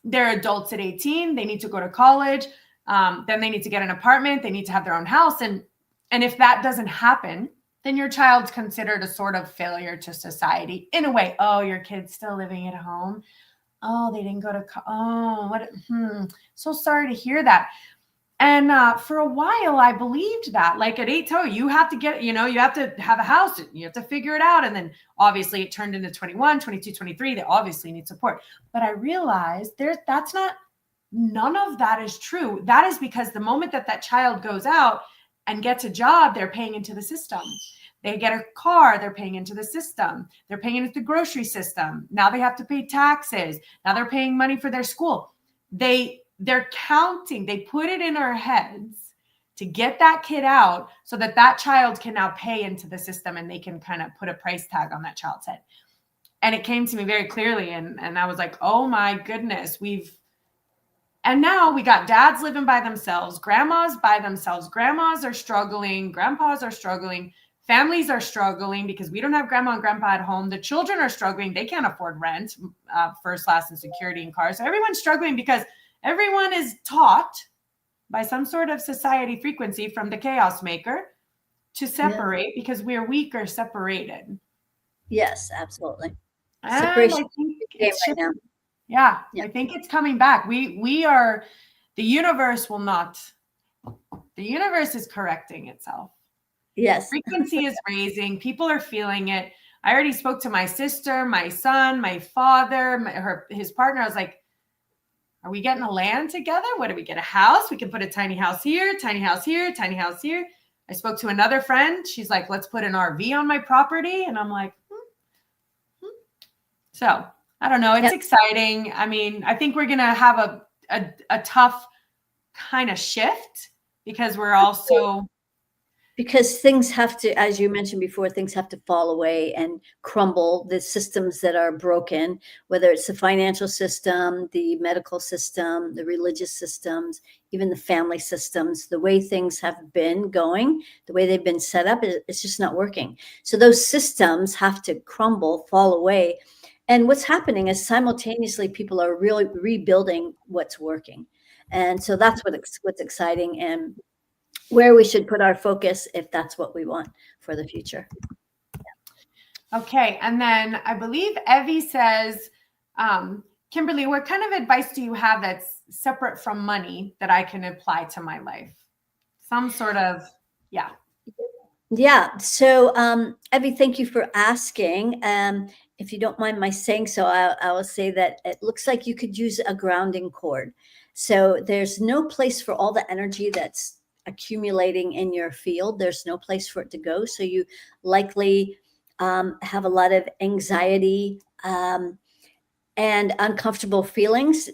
They're adults at 18. They need to go to college. Then they need to get an apartment. They need to have their own house. And if that doesn't happen, then your child's considered a sort of failure to society in a way. Oh, your kid's still living at home. Oh, they didn't go to, so sorry to hear that. And for a while, I believed that. Like at 8, you have to get, you have to have a house. You have to figure it out. And then obviously it turned into 21, 22, 23. They obviously need support. But I realized none of that is true. That is because the moment that child goes out and gets a job, they're paying into the system. They get a car, they're paying into the system. They're paying into the grocery system. Now they have to pay taxes. Now they're paying money for their school. They're counting. They put it in our heads to get that kid out so that child can now pay into the system, and they can kind of put a price tag on that child's head. And it came to me very clearly. And I was like, oh my goodness, and now we got dads living by themselves, grandmas by themselves. Grandmas are struggling. Grandpas are struggling. Families are struggling because we don't have grandma and grandpa at home. The children are struggling. They can't afford rent, first class and security and cars. So everyone's struggling because everyone is taught by some sort of society frequency from the chaos maker to separate because we're weak or separated. Yes, absolutely. Separation. Right now. Yeah, I think it's coming back. We are, the universe is correcting itself. Yes. Frequency is raising. People are feeling it. I already spoke to my sister, my son, my father, his partner. I was like, are we getting a land together? What do we get? A house? We can put a tiny house here, tiny house here, tiny house here. I spoke to another friend. She's like, let's put an RV on my property. And I'm like, So I don't know. It's exciting. I mean, I think we're going to have a tough kind of shift because we're also. Because things have to, as you mentioned before, things have to fall away and crumble. The systems that are broken, whether it's the financial system, the medical system, the religious systems, even the family systems, the way things have been going, the way they've been set up, it's just not working. So those systems have to crumble, fall away. And what's happening is simultaneously people are really rebuilding what's working. And so that's what's exciting, and where we should put our focus if that's what we want for the future. Okay. And then I believe Evie says, Kimberly, what kind of advice do you have that's separate from money that I can apply to my life? Some sort of, yeah. Yeah. So, Evie, thank you for asking. If you don't mind my saying so, I will say that it looks like you could use a grounding cord. So there's no place for all the energy that's accumulating in your field. There's no place for it to go. So you likely have a lot of anxiety and uncomfortable feelings,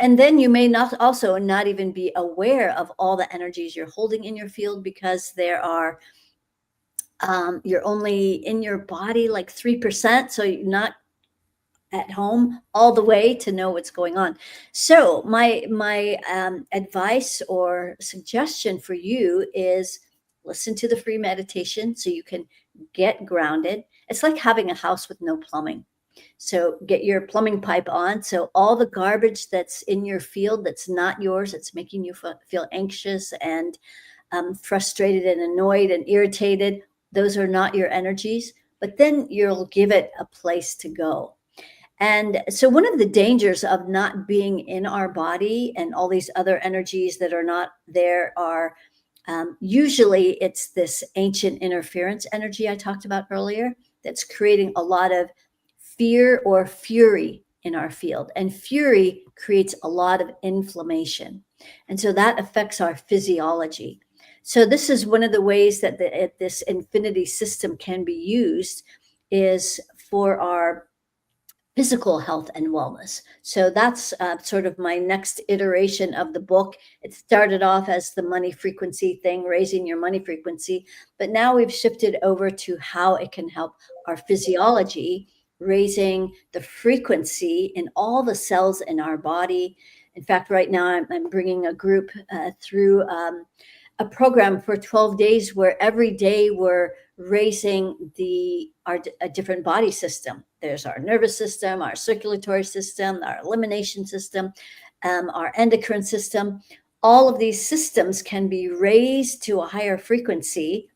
and then you may not even be aware of all the energies you're holding in your field, because there are you're only in your body like 3%, so you're not at home all the way to know what's going on. So my advice or suggestion for you is listen to the free meditation so you can get grounded. It's like having a house with no plumbing. So get your plumbing pipe on. So all the garbage that's in your field that's not yours, it's making you feel anxious and frustrated and annoyed and irritated, those are not your energies, but then you'll give it a place to go. And so one of the dangers of not being in our body and all these other energies that are not there are usually it's this ancient interference energy I talked about earlier that's creating a lot of fear or fury in our field. And fury creates a lot of inflammation. And so that affects our physiology. So this is one of the ways that this infinity system can be used, is for our physical health and wellness. So that's sort of my next iteration of the book. It started off as the money frequency thing, raising your money frequency, but now we've shifted over to how it can help our physiology, raising the frequency in all the cells in our body. In fact, right now I'm bringing a group through a program for 12 days where every day we're raising a different body system. There's our nervous system, our circulatory system, our elimination system, our endocrine system. All of these systems can be raised to a higher frequency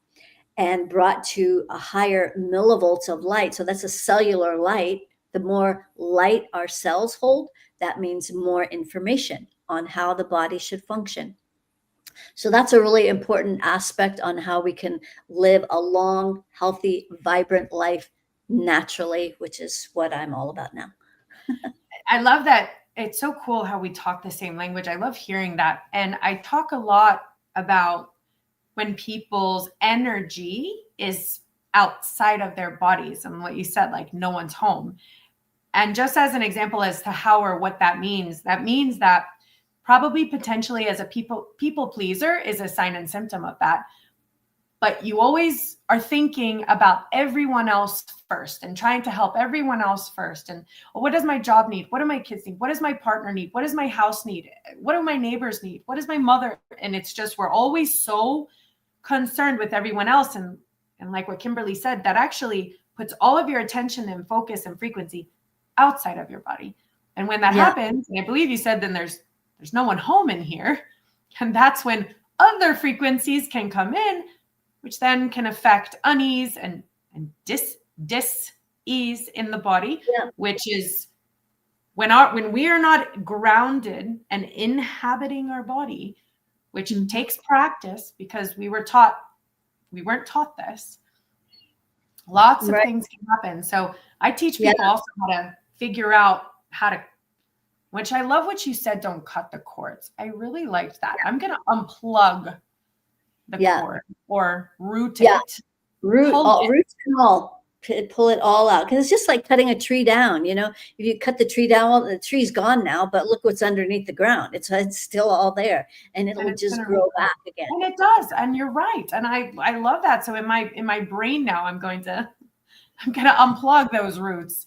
and brought to a higher millivolts of light. So that's a cellular light. The more light our cells hold, that means more information on how the body should function. So that's a really important aspect on how we can live a long, healthy, vibrant life naturally, which is what I'm all about now. I love that. It's so cool how we talk the same language. I love hearing that. And I talk a lot about when people's energy is outside of their bodies, and what you said, like no one's home. And just as an example as to how or what that means that probably potentially as a people pleaser is a sign and symptom of that. But you always are thinking about everyone else first and trying to help everyone else first. And what does my job need? What do my kids need? What does my partner need? What does my house need? What do my neighbors need? What does my mother? And it's just, we're always so concerned with everyone else. And like what Kimberly said, that actually puts all of your attention and focus and frequency outside of your body. And when that happens, and I believe you said, then there's no one home in here. And that's when other frequencies can come in, which then can affect unease and dis-ease in the body, which is when we are not grounded and inhabiting our body, which takes practice, because we were taught we weren't taught this. Lots of Right. things can happen. So I teach Yeah. people also how to figure out how to, which I love what you said, don't cut the cords. I really liked that. I'm going to unplug the cord or root it. Roots and all. Pull it all out, because it's just like cutting a tree down. You know, if you cut the tree down, well, the tree's gone now, but look what's underneath the ground. It's still all there, and it'll just grow back again. And it does, and you're right. And I love that. So in my brain now, I'm gonna unplug those roots.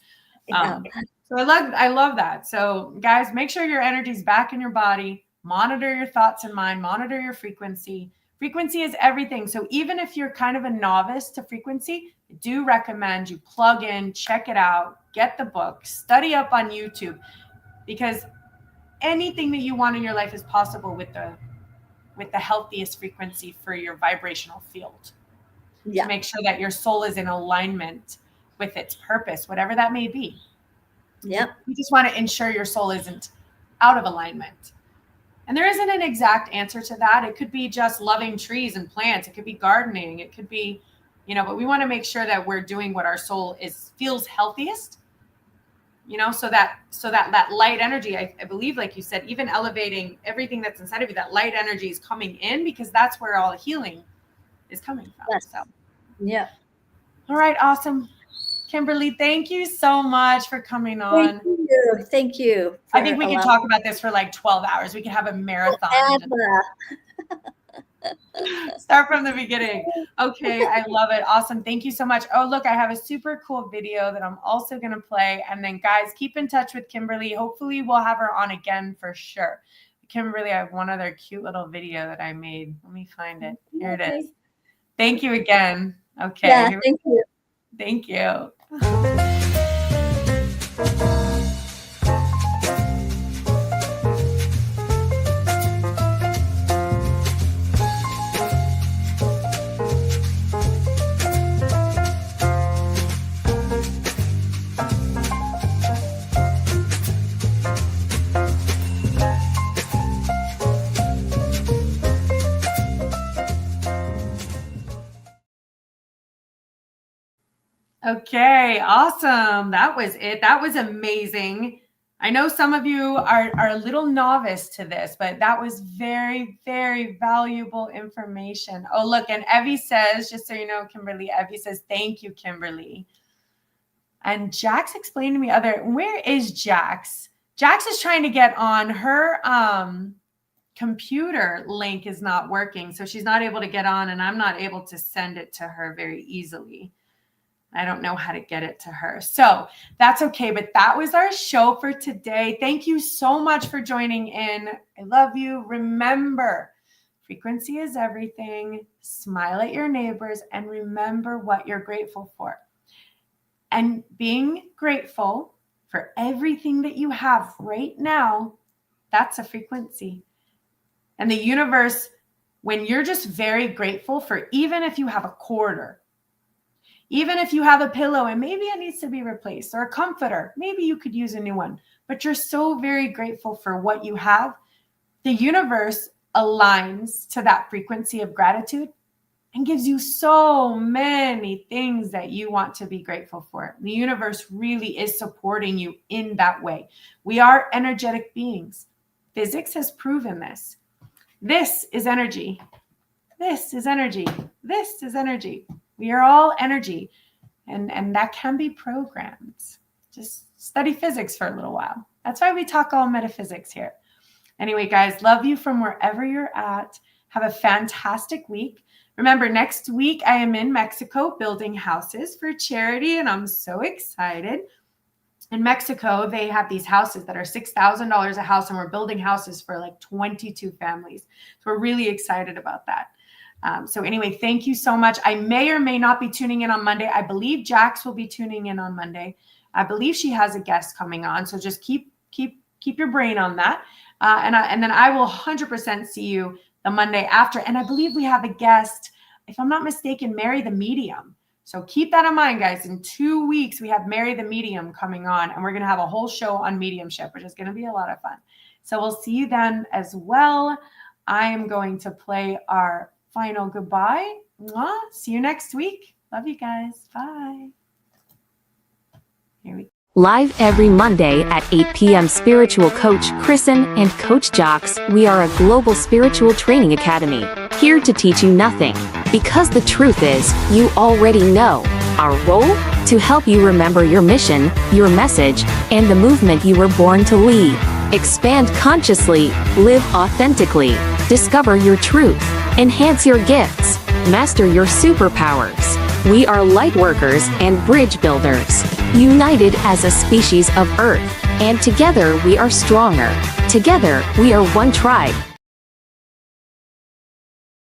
So I love that. So guys, make sure your energy's back in your body. Monitor your thoughts and mind. Monitor your frequency. Frequency is everything. So even if you're kind of a novice to frequency, I do recommend you plug in, check it out, get the book, study up on YouTube, because anything that you want in your life is possible with the healthiest frequency for your vibrational field. To make sure that your soul is in alignment with its purpose, whatever that may be. Yeah. You just want to ensure your soul isn't out of alignment. And there isn't an exact answer to that. It could be just loving trees and plants. It could be gardening. It could be, but we want to make sure that we're doing what our soul feels healthiest, so that light energy, I believe, like you said, even elevating everything that's inside of you, that light energy is coming in, because that's where all the healing is coming from. Yes. So. Yeah. All right. Awesome. Kimberly, thank you so much for coming on. Thank you. I think we could talk about this for like 12 hours. We could have a marathon. Start from the beginning. Okay, I love it. Awesome. Thank you so much. Oh, look, I have a super cool video that I'm also going to play. And then, guys, keep in touch with Kimberly. Hopefully, we'll have her on again for sure. Kimberly, I have one other cute little video that I made. Let me find it. Here it is. Thank you again. Okay. Yeah, thank you. Thank you. Okay, awesome. That was it. That was amazing. I know some of you are a little novice to this, but that was very, very valuable information. Oh, look, and Evie says, just so you know, Kimberly, Evie says, thank you, Kimberly. And Jax explained to me where is Jax? Jax is trying to get on. Her computer link is not working, so she's not able to get on, and I'm not able to send it to her very easily. I don't know how to get it to her. So that's okay. But that was our show for today. Thank you so much for joining in. I love you. Remember, frequency is everything. Smile at your neighbors and remember what you're grateful for. And being grateful for everything that you have right now, that's a frequency. And the universe, when you're just very grateful for, even if you have a quarter, even if you have a pillow and maybe it needs to be replaced, or a comforter, maybe you could use a new one, but you're so very grateful for what you have, the universe aligns to that frequency of gratitude and gives you so many things that you want to be grateful for. The universe really is supporting you in that way. We are energetic beings. Physics has proven this. This is energy. This is energy. This is energy. We are all energy, and that can be programmed. Just study physics for a little while. That's why we talk all metaphysics here. Anyway, guys, love you from wherever you're at. Have a fantastic week. Remember, next week I am in Mexico building houses for charity, and I'm so excited. In Mexico, they have these houses that are $6,000 a house, and we're building houses for like 22 families. So we're really excited about that. So anyway, thank you so much. I may or may not be tuning in on Monday. I believe Jax will be tuning in on Monday. I believe she has a guest coming on. So just keep your brain on that. And then I will 100% see you the Monday after. And I believe we have a guest, if I'm not mistaken, Mary the Medium. So keep that in mind, guys. In 2 weeks, we have Mary the Medium coming on, and we're going to have a whole show on mediumship, which is going to be a lot of fun. So we'll see you then as well. I am going to play our final goodbye Mwah. See you next week. Love you guys. Bye. Here we go. Live every Monday at 8 p.m. Spiritual Coach Kristen and Coach Jocks. We are a global spiritual training academy, here to teach you nothing, because the truth is, you already know. Our role? To help you remember your mission, your message, and the movement you were born to lead. Expand consciously, live authentically, discover your truth, enhance your gifts, master your superpowers. We are light workers and bridge builders, united as a species of Earth, and together we are stronger. Together we are one tribe.